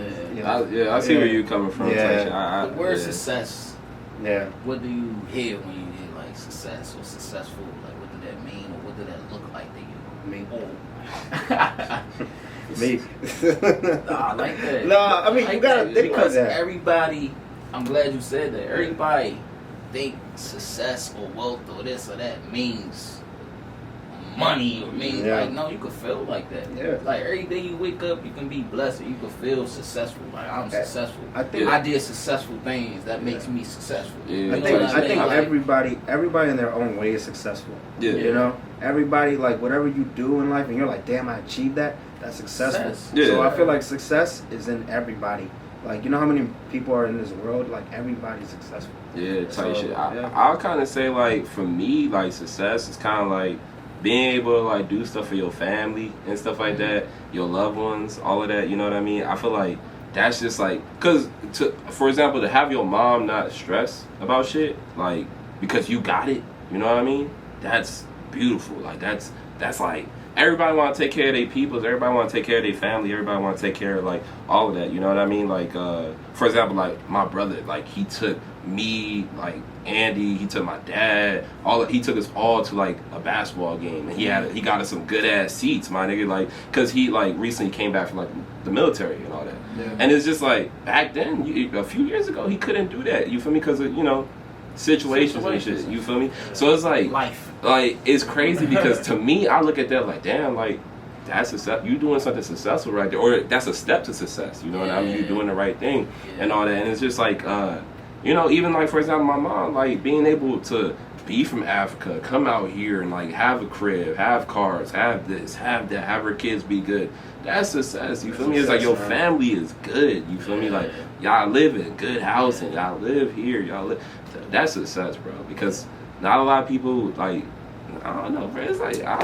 I see where you're coming from. The word success. Yeah. What do you hear when you hear like success or successful? Like, what did that mean, or what did that look like to you? Me. Nah, I like that. No, I mean, you gotta think because about that. everybody. I'm glad you said that. Everybody think success or wealth or this or that means money or means like no, you could feel like that. Yeah. Like every day you wake up, you can be blessed. You can feel successful. Like I'm successful. I think I did successful things that makes me successful. Yeah. I think everybody in their own way is successful. Yeah. You know, everybody like whatever you do in life, and you're like, damn, I achieved that. That's successful. Yeah. So I feel like success is in everybody. Like, you know how many people are in this world? Like, everybody's successful. Yeah, type shit. I'll kind of say like for me, like success is kind of like being able to like do stuff for your family and stuff like that, your loved ones, all of that, you know what I mean? I feel like that's just like, cause for example, to have your mom not stress about shit, like because you got it, you know what I mean? That's beautiful. Like that's like everybody want to take care of their peoples, everybody want to take care of their family, everybody want to take care of like all of that, you know what I mean? Like for example, like my brother, like he took me, like Andy, he took my dad, he took us all to like a basketball game, and he got us some good ass seats, my nigga, like cause he like recently came back from like the military and all that, and it's just like back then, a few years ago, he couldn't do that, you feel me? Cause of, you know, situations and shit, you feel me? So it's like life, like it's crazy because to me, I look at that like, damn, like that's you doing something successful right there, or that's a step to success, you know what I mean? You doing the right thing and all that, and it's just like you know, even like for example, my mom, like being able to be from Africa, come out here and like have a crib, have cars, have this, have that, have her kids be good. That's success. You feel me? It's like your family is good. You feel me? Like y'all live in good housing, y'all live here, y'all live. That's success, bro. Because not a lot of people like. I don't know, bro. It's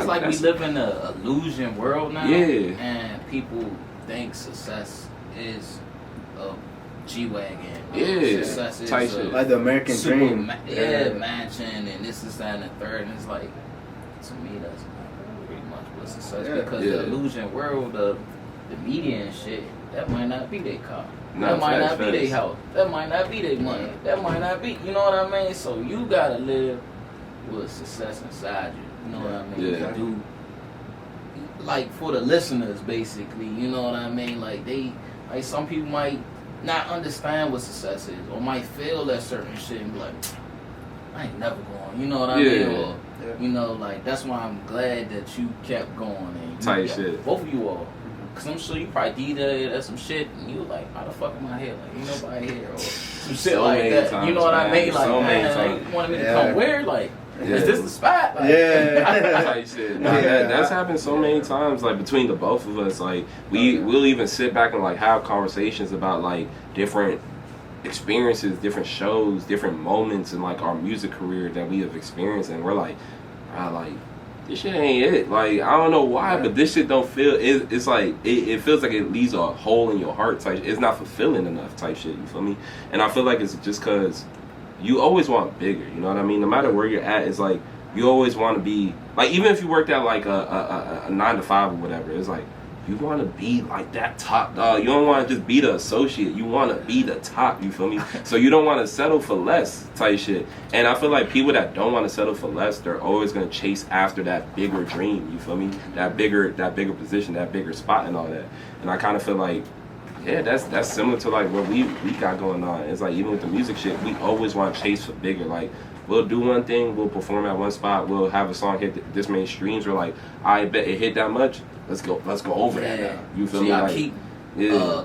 like we live in an illusion world now. Yeah. And people think success is a G-Wagon. Yeah. Success is type shit. Like the American dream. Mansion and this is that and the third. And it's like, to me, that's not pretty much what success is. Because the illusion world of the media and shit, that might not be their car. That might not be their house. That might not be their money. That might not be, you know what I mean? So you gotta live with success inside you. You know what I mean? Yeah. To do, like for the listeners, basically, you know what I mean? Like some people might not understand what success is, or might feel that certain shit and be like, I ain't never going. You know what I mean? Or, you know, like that's why I'm glad that you kept going and tight shit. Both of you all. Cause I'm sure you probably did some shit, and you were like, "How the fuck am I here? Like, ain't nobody here," or some shit so like that. Times, you know what I mean? Like, so man, you wanted me to come where? Like, is this the spot? Like, type shit. Nah, that's happened so many times. Like between the both of us, like we'll even sit back and like have conversations about like different experiences, different shows, different moments in like our music career that we have experienced, and we're like, like this shit ain't it. Like I don't know why, but this shit don't feel. It's like it feels like it leaves a hole in your heart. Type. It's not fulfilling enough. Type shit. You feel me? And I feel like it's just because you always want bigger. You know what I mean? No matter where you're at, it's like you always want to be like even if you worked at like a 9 to 5 or whatever. It's like. You want to be like that top dog. You don't want to just be the associate. You want to be the top. You feel me? So you don't want to settle for less type shit. And I feel like people that don't want to settle for less, they're always going to chase after that bigger dream. You feel me? That bigger position, that bigger spot and all that. And I kind of feel like, yeah, that's similar to like what we got going on. It's like even with the music shit, we always want to chase for bigger. Like we'll do one thing, we'll perform at one spot, we'll have a song hit this many streams. We're like, I bet it hit that much. Let's go over that now. You feel me? Y'all like, keep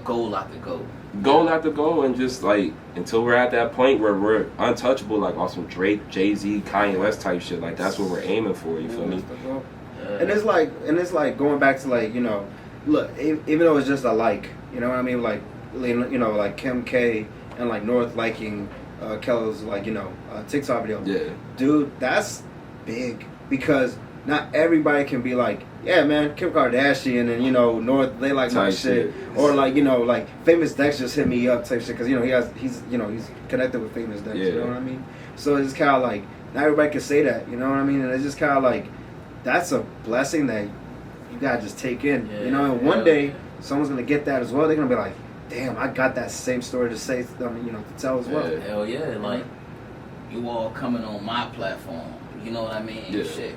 goal after goal. Goal after goal, and just like until we're at that point where we're untouchable, like on some Drake, Jay-Z, Kanye West type shit. Like that's what we're aiming for. You feel me? And it's like going back to like look, even though it's just a like, you know what I mean? Like like Kim K and like North liking Kello's like TikTok video. Yeah, dude, that's big because not everybody can be like, yeah, man, Kim Kardashian and North, they like my shit, or like like Famous Dex just hit me up type shit because he's connected with Famous Dex, you know what I mean? So it's kind of like not everybody can say that, you know what I mean? And it's just kind of like that's a blessing that you gotta just take in, And one day someone's gonna get that as well. They're gonna be like, damn, I got that same story to say, to tell as well. Yeah. Hell yeah, like you all coming on my platform, you know what I mean? Yeah. Shit.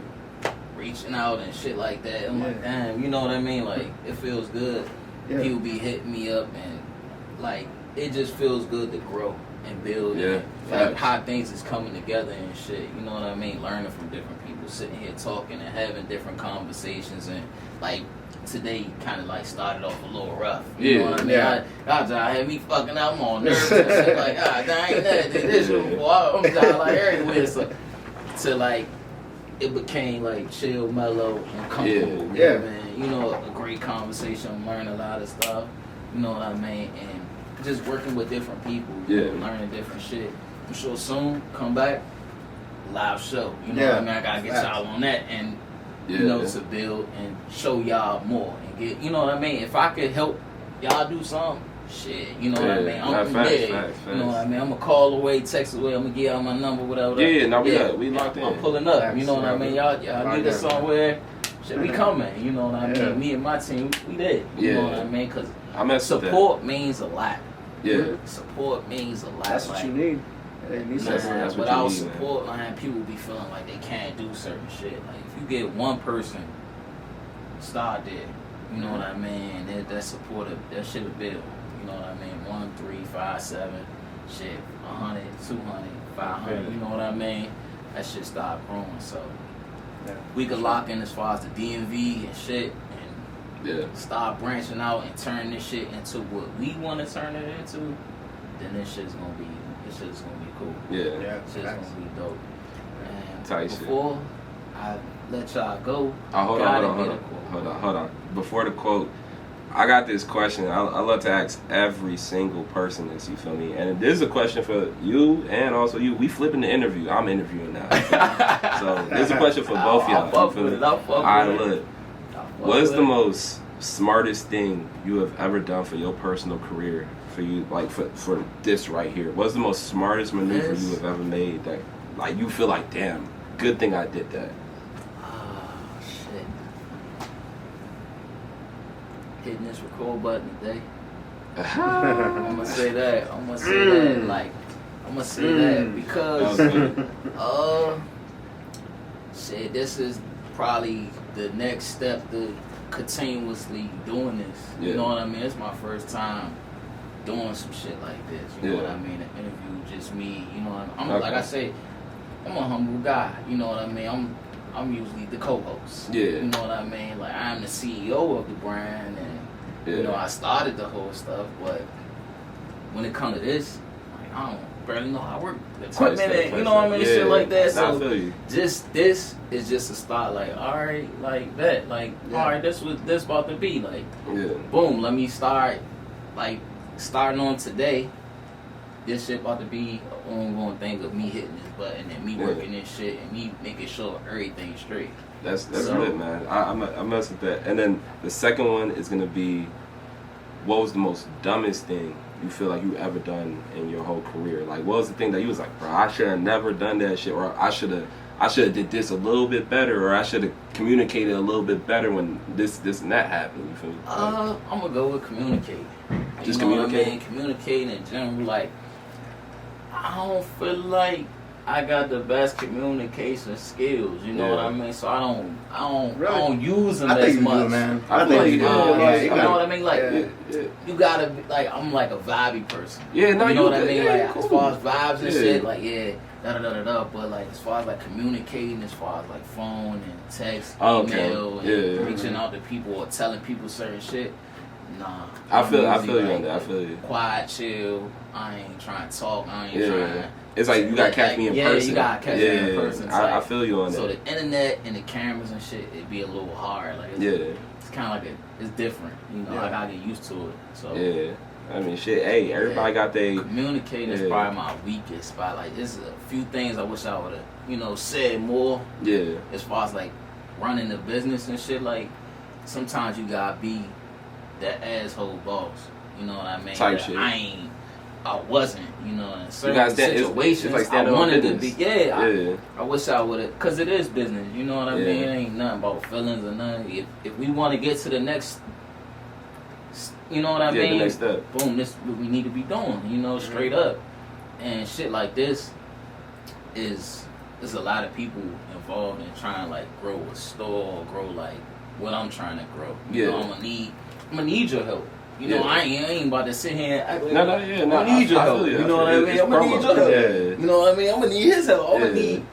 Reaching out and shit like that. I'm like, damn, you know what I mean? Like, it feels good. Yeah. People be hitting me up and, like, it just feels good to grow and build. Yeah. And, like, how things is coming together and shit. You know what I mean? Learning from different people, sitting here talking and having different conversations. And, like, today kind of, like, started off a little rough. You know what I mean? Yeah. I had me fucking out. I'm on nerves and shit. Like, I ain't never did this shit before. I'm just, like, everywhere. So, to, like, it became like chill, mellow, and comfortable. Yeah. Man. A great conversation. I'm learning a lot of stuff. You know what I mean? And just working with different people. Learning different shit. I'm sure soon, come back, live show. You know what I mean? I gotta get y'all on that and to build and show y'all more and get. You know what I mean? If I could help y'all do something. Shit, you know what I mean? I'm facts. You know what I mean? I'm gonna call away, text away, I'm gonna give y'all my number, whatever. We locked in. I'm pulling up, you know what I mean? Y'all need us somewhere. Shit, we coming, you know what I mean? Me and my team, we there. You know what I mean? Because support means a lot. Yeah. Support means a lot. That's what you need. That's without support, man, people be feeling like they can't do certain shit. Like if you get one person, start there. You know what I mean? That supportive, that shit will build. You know what I mean? 1, 3, 5, 7, shit, 100, 200, 500. You know what I mean? That shit start growing. So we could lock in as far as the DMV and shit, and start branching out and turn this shit into what we want to turn it into. Then this shit's gonna be cool. Shit's gonna be dope. And before I let y'all go, hold on. Before the quote. I got this question. I love to ask every single person this, you feel me? And this is a question for you and also you. We flipping the interview. I'm interviewing now. So this is a question for both y'all. You feel me? All right, look. What's the most smartest thing you have ever done for your personal career? For you, like for this right here. What's the most smartest maneuver you have ever made that, like, you feel like, damn, good thing I did that? Hitting this record button today. I'm gonna say that. Like, I'm gonna say that because shit, this is probably the next step to continuously doing this. You know what I mean? It's my first time doing some shit like this. You know what I mean? An interview, just me. You know, I'm like I say, I'm a humble guy. You know what I mean? I'm usually the co-host. You know what I mean? Like, I'm the CEO of the brand, and Yeah. You know, I started the whole stuff, but when it comes to this, like, I don't barely know how to work the equipment, and, you know what I mean, shit like that. So I feel you. just this is just a start. Like, all right, like that, like all right, this was this about to be like, boom. Let me start, like starting on today. This shit about to be an ongoing thing of me hitting this button and me working this shit and me making sure everything's straight. That's good, man. I mess with that. And then the second one is gonna be, what was the most dumbest thing you feel like you ever done in your whole career? Like, what was the thing that you was like, bro, I should have never done that shit, or I should have did this a little bit better, or I should have communicated a little bit better when this and that happened. You feel me? I'm gonna go with communicating. Just communicating. What I mean? Communicating in general. Like, I don't feel like I got the best communication skills, you know what I mean? So I don't use them as much. Man. I think you do. You know what I mean? Like, you gotta be, like, I'm like a vibey person. Yeah, no, you know what I mean? Yeah, like, cool. as far as vibes and shit, like, but like, as far as like communicating, as far as like phone and text, email, and reaching out to people or telling people certain shit, nah. I feel you on that. I feel you. Quiet, chill. I ain't trying to talk. I ain't trying. It's like you gotta catch me in person. Yeah, you gotta catch me in person. I feel you on that. So the internet and the cameras and shit, it'd be a little hard. Like, it's kind of like it's different. You know, I gotta get used to it. So I mean, shit. Hey, everybody got their communicating is probably my weakest spot. Like, there's a few things I wish I would have, said more. Yeah. As far as like running the business and shit, like sometimes you gotta be that asshole boss. You know what I mean? Type shit. I wasn't, in certain situations, like I wanted to be, I wish I would have, because it is business, you know what I mean? It ain't nothing about feelings or nothing. If we want to get to the next, you know what I mean? The next step. Boom, this is what we need to be doing, straight up. And shit like this there's a lot of people involved in trying to, like, grow a store or grow, like, what I'm trying to grow. You know, I'm gonna need your help. You know, I ain't about to sit here and act like, I'm gonna need your help. You know what I mean? I'm gonna need your help. You know what I mean? I'm gonna need his help. I'm gonna need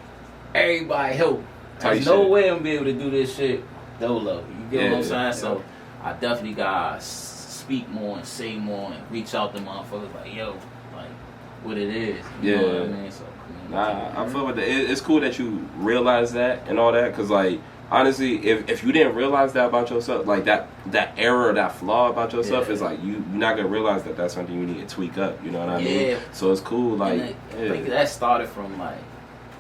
everybody help. There's no way I'm gonna be able to do this shit dolo. You get what I'm saying? So I definitely gotta speak more and say more and reach out to motherfuckers like, yo, like, what it is. You know what I mean? So, I feel like that. It's cool that you realize that and all that, because, like, honestly, if you didn't realize that about yourself, like that error, that flaw about yourself, is like you're not gonna realize that that's something you need to tweak up. You know what I mean? So it's cool. Like, I think that started from like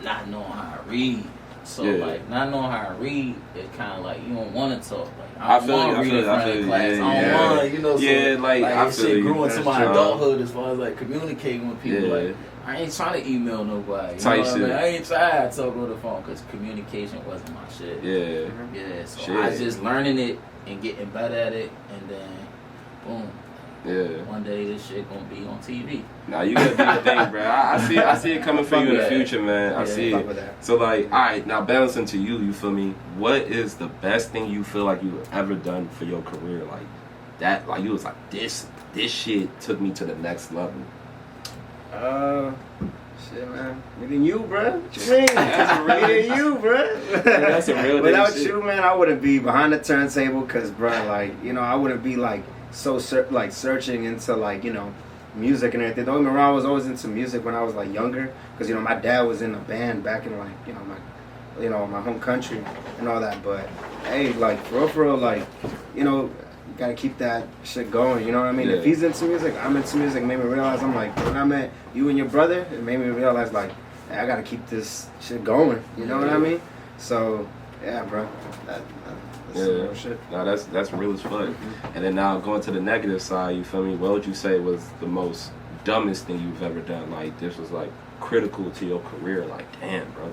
not knowing how to read. So like not knowing how to read, it kind of like you don't want to talk. Like I don't want to read in front of class. I don't want to, so, like I feel shit grew into my adulthood as far as like communicating with people. Like, I ain't trying to email nobody. You know what I mean? I ain't trying to talk on the phone because communication wasn't my shit. Yeah. So I was just learning it and getting better at it, and then boom. One day this shit gonna be on TV. Nah, you gotta do your thing, bro. I see it coming for you in the future, man. I see it. So like, all right, now balancing to you, you feel me? What is the best thing you feel like you've ever done for your career? Like that, like you was like this shit took me to the next level. Shit, man. Meeting you, bro. What you mean? Meeting you, bro. That's a real Without shit. you, man, I wouldn't be behind the turntable, cause, bro, like, I wouldn't be like so searching into, like, music and everything. Don't get me wrong, I was always into music when I was like younger, cause my dad was in a band back in like my home country and all that. But hey, like for real, like you gotta keep that shit going. You know what I mean? If he's into music, I'm into music. It made me realize when I met you and your brother, it made me realize like, hey, I gotta keep this shit going. You know what I mean? So yeah, bro. That's real shit. No, that's real as fuck. And then now going to the negative side, you feel me? What would you say was the most dumbest thing you've ever done? Like this was like critical to your career. Like damn, bro,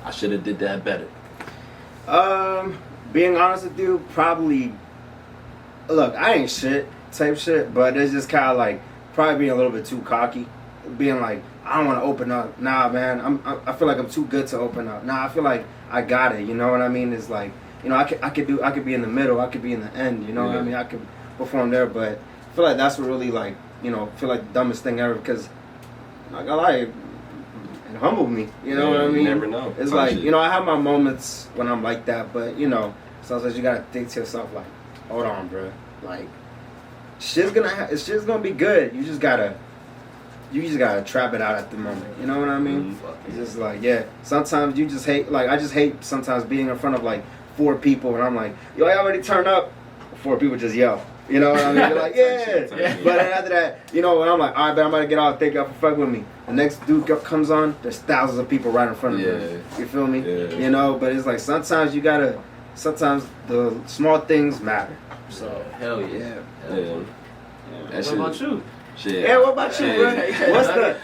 I should have did that better. Being honest with you, probably. Look, I ain't shit type shit, but it's just kind of like probably being a little bit too cocky, being like I don't want to open up. Nah, man, I feel like I'm too good to open up. Nah, I feel like I got it. You know what I mean? It's like I could be in the middle, I could be in the end. You know what I mean? I could perform there, but I feel like that's what really like feel like the dumbest thing ever, because I'm not gonna lie, it humbled me. You know what I mean? You never know. It's like I have my moments when I'm like that, but sometimes you gotta think to yourself like, hold on, bro. Like, shit's gonna be good. You just gotta trap it out at the moment. You know what I mean? It's just like, yeah. Sometimes you just hate. Like I just hate sometimes being in front of like 4 people, and I'm like, yo, I already turned up. 4 people just yell. You know what I mean? You're like, yeah. But then after that, you know, when I'm like, all right, but I'm gonna get off. Thank y'all for fucking with me. The next dude comes on. There's thousands of people right in front of him. You feel me? Yeah. You know, but it's like sometimes sometimes the small things matter. So hell yeah. What about you? Shit. Yeah, what about you, bro?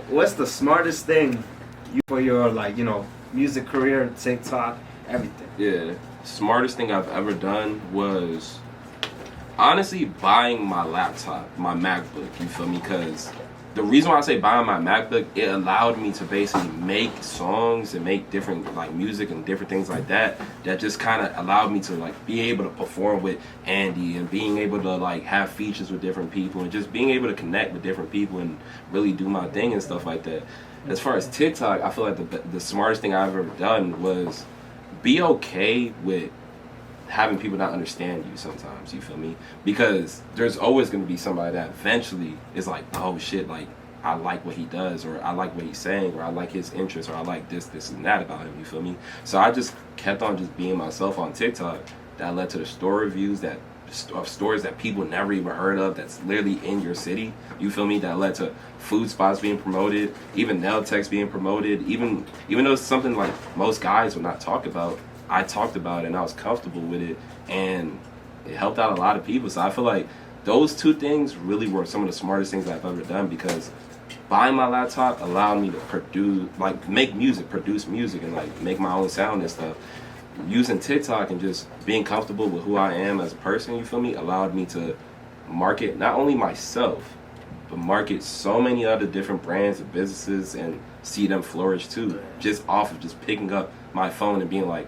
What's the smartest thing for your like, you know, music career, TikTok, everything? Yeah. Smartest thing I've ever done was honestly buying my laptop, my MacBook, you feel me? Because the reason why I say buying my MacBook, it allowed me to basically make songs and make different like music and different things like that just kind of allowed me to like be able to perform with Andy and being able to like have features with different people and just being able to connect with different people and really do my thing and stuff like that. As far as TikTok, I feel like the smartest thing I've ever done was be okay with having people not understand you sometimes, you feel me? Because there's always going to be somebody that eventually is like, oh shit, like I like what he does, or I like what he's saying, or I like his interests, or I like this and that about him, you feel me? So I just kept on just being myself on TikTok. That led to the store reviews of stores that people never even heard of that's literally in your city, you feel me? That led to food spots being promoted, even nail techs being promoted, even though it's something like most guys would not talk about, I talked about it and I was comfortable with it, and it helped out a lot of people. So I feel like those 2 things really were some of the smartest things I've ever done, because buying my laptop allowed me to produce music and like make my own sound and stuff. Using TikTok and just being comfortable with who I am as a person, you feel me, allowed me to market not only myself, but market so many other different brands and businesses and see them flourish too, just off of just picking up my phone and being like,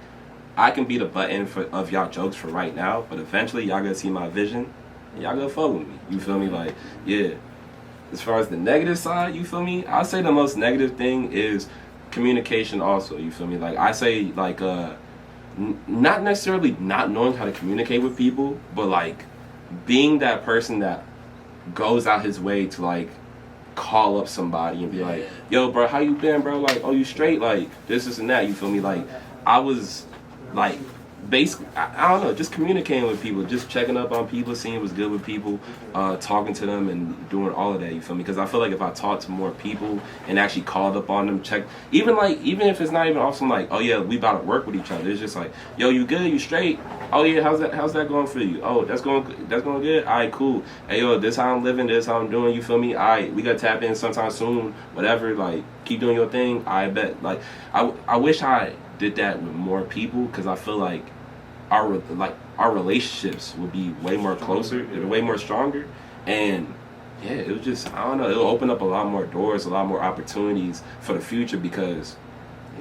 I can be the butt end of y'all jokes for right now, but eventually y'all gonna see my vision and y'all gonna fuck with me. You feel me? Like, yeah. As far as the negative side, you feel me? I say the most negative thing is communication also, you feel me? Like, I say, like, not necessarily not knowing how to communicate with people, but, like, being that person that goes out his way to, like, call up somebody and be like, yo, bro, how you been, bro? Like, oh, you straight? Like, this and that, you feel me? Like, I was... like basically, I don't know, just communicating with people, just checking up on people, seeing what's good with people, talking to them and doing all of that, you feel me? Because I feel like if I talked to more people and actually called up on them, even if it's not even awesome, like, oh yeah, we about to work with each other, it's just like, yo, you good, you straight? Oh yeah, how's that going for you? Oh, that's going good? Alright, cool. Hey yo, this how I'm living, this how I'm doing, you feel me? Alright, we gotta tap in sometime soon, whatever, like, keep doing your thing. I bet, like, I wish I did that with more people, because I feel like our relationships would be way more closer and way more stronger. And yeah, it was just, I don't know, it'll open up a lot more doors, a lot more opportunities for the future, because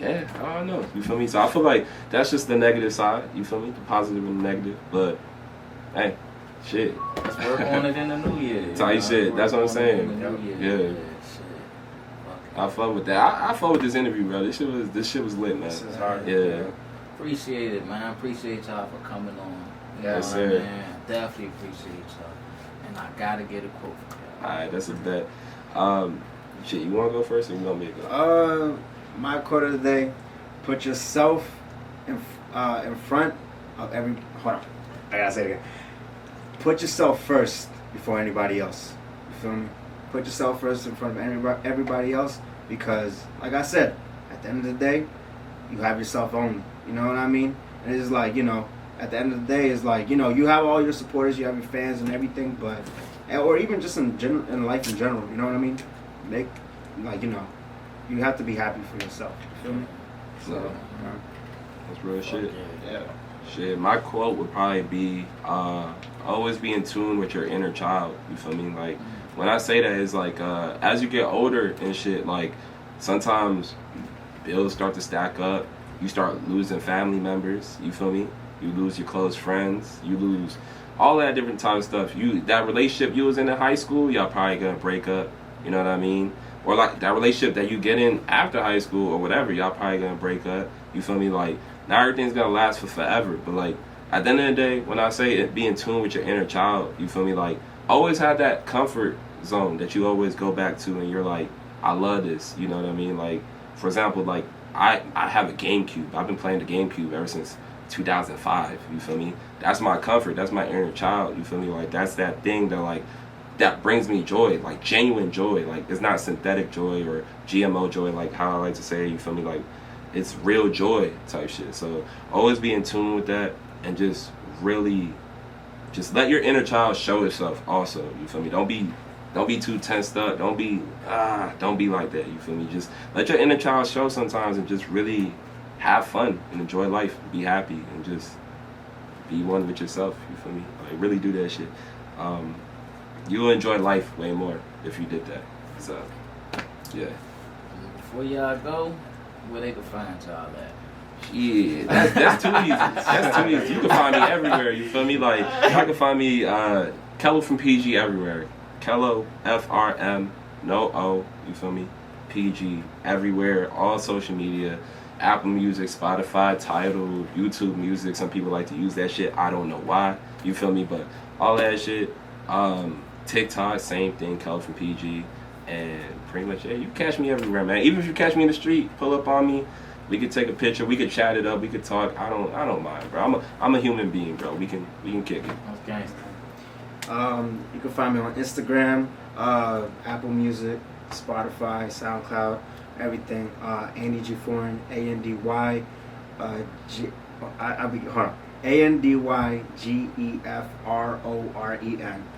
yeah, I don't know, you feel me? So I feel like that's just the negative side, you feel me? The positive and the negative. But hey, shit, let's work on it in the new year. Tight shit, that's what I'm saying. Yeah. I fuck with that. I fuck with this interview, bro. This shit was lit, man. This is hard. Yeah. Appreciate it, man. Appreciate y'all for coming on. Yes, sir. Man? Definitely appreciate y'all. And I gotta get a quote from y'all. Alright, that's a bet. Shit, you wanna go first, or you want me to go? My quote of the day: put yourself in front of every. Hold on, I gotta say it again. Put yourself first before anybody else. You feel me? Put yourself first in front of everybody else, because, like I said, at the end of the day, you have yourself only. You know what I mean? And it's like, you know, at the end of the day, it's like, you know, you have all your supporters, you have your fans and everything, but, or even just in life in general, you know what I mean? Like, you know, you have to be happy for yourself. You feel me? So, that's real shit. Yeah. Shit, my quote would probably be, always be in tune with your inner child. You feel me? Like, when I say that, it's like, as you get older and shit, like, sometimes bills start to stack up. You start losing family members. You feel me? You lose your close friends. You lose all that different type of stuff. That relationship you was in high school, y'all probably gonna break up. You know what I mean? Or like that relationship that you get in after high school or whatever, y'all probably gonna break up. You feel me? Like, not everything's gonna last for forever, but like, at the end of the day, when I say it, be in tune with your inner child, you feel me? Like, always have that comfort zone that you always go back to, and you're like, I love this. You know what I mean? Like, for example, like I have a GameCube. I've been playing the GameCube ever since 2005. You feel me? That's my comfort. That's my inner child. You feel me? Like, that's that thing that like that brings me joy, like genuine joy. Like, it's not synthetic joy or GMO joy, like how I like to say. You feel me? Like, it's real joy type shit. So always be in tune with that, and just really just let your inner child show itself also. You feel me? Don't be too tensed up. Don't be like that. You feel me? Just let your inner child show sometimes, and just really have fun and enjoy life, be happy, and just be one with yourself. You feel me? Like, really do that shit. You'll enjoy life way more if you did that. So yeah. Before y'all go, where they can find y'all at? Yeah, that's too easy. That's too easy. You can find me everywhere. You feel me? Like, y'all can find me Kellohfrmpg everywhere. Kello, FRM, no O. You feel me? PG everywhere. All social media, Apple Music, Spotify, Tidal, YouTube Music. Some people like to use that shit. I don't know why. You feel me? But all that shit. TikTok, same thing. Kellohfrmpg, and pretty much, yeah, you catch me everywhere, man. Even if you catch me in the street, pull up on me. We could take a picture. We could chat it up. We could talk. I don't mind, bro. I'm a human being, bro. We can kick it. Okay. You can find me on Instagram, Apple Music, Spotify, SoundCloud, everything. Andy G Foreign, ANDY, ANDYGEFROREN.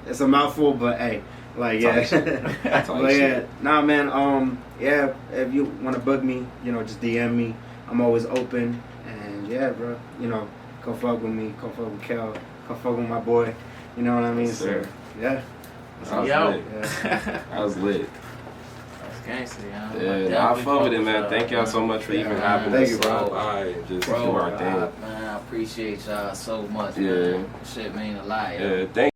It's a mouthful, but hey, like, yeah. But yeah, nah, man. Yeah, if you want to bug me, just DM me. I'm always open, and yeah, bro. Come fuck with me. Come fuck with Kel. Come fuck with my boy. You know what I mean? Yes, sir. So, yeah. I was lit. Yeah. I was lit. That's gangster, y'all. Yeah, I fuck with it, man. Thank y'all so much for even having Thank us you, bro. stop by and just do Bro, our thing. man, I appreciate y'all so much, Yeah. man. Shit mean a lot, yo. Yeah, thank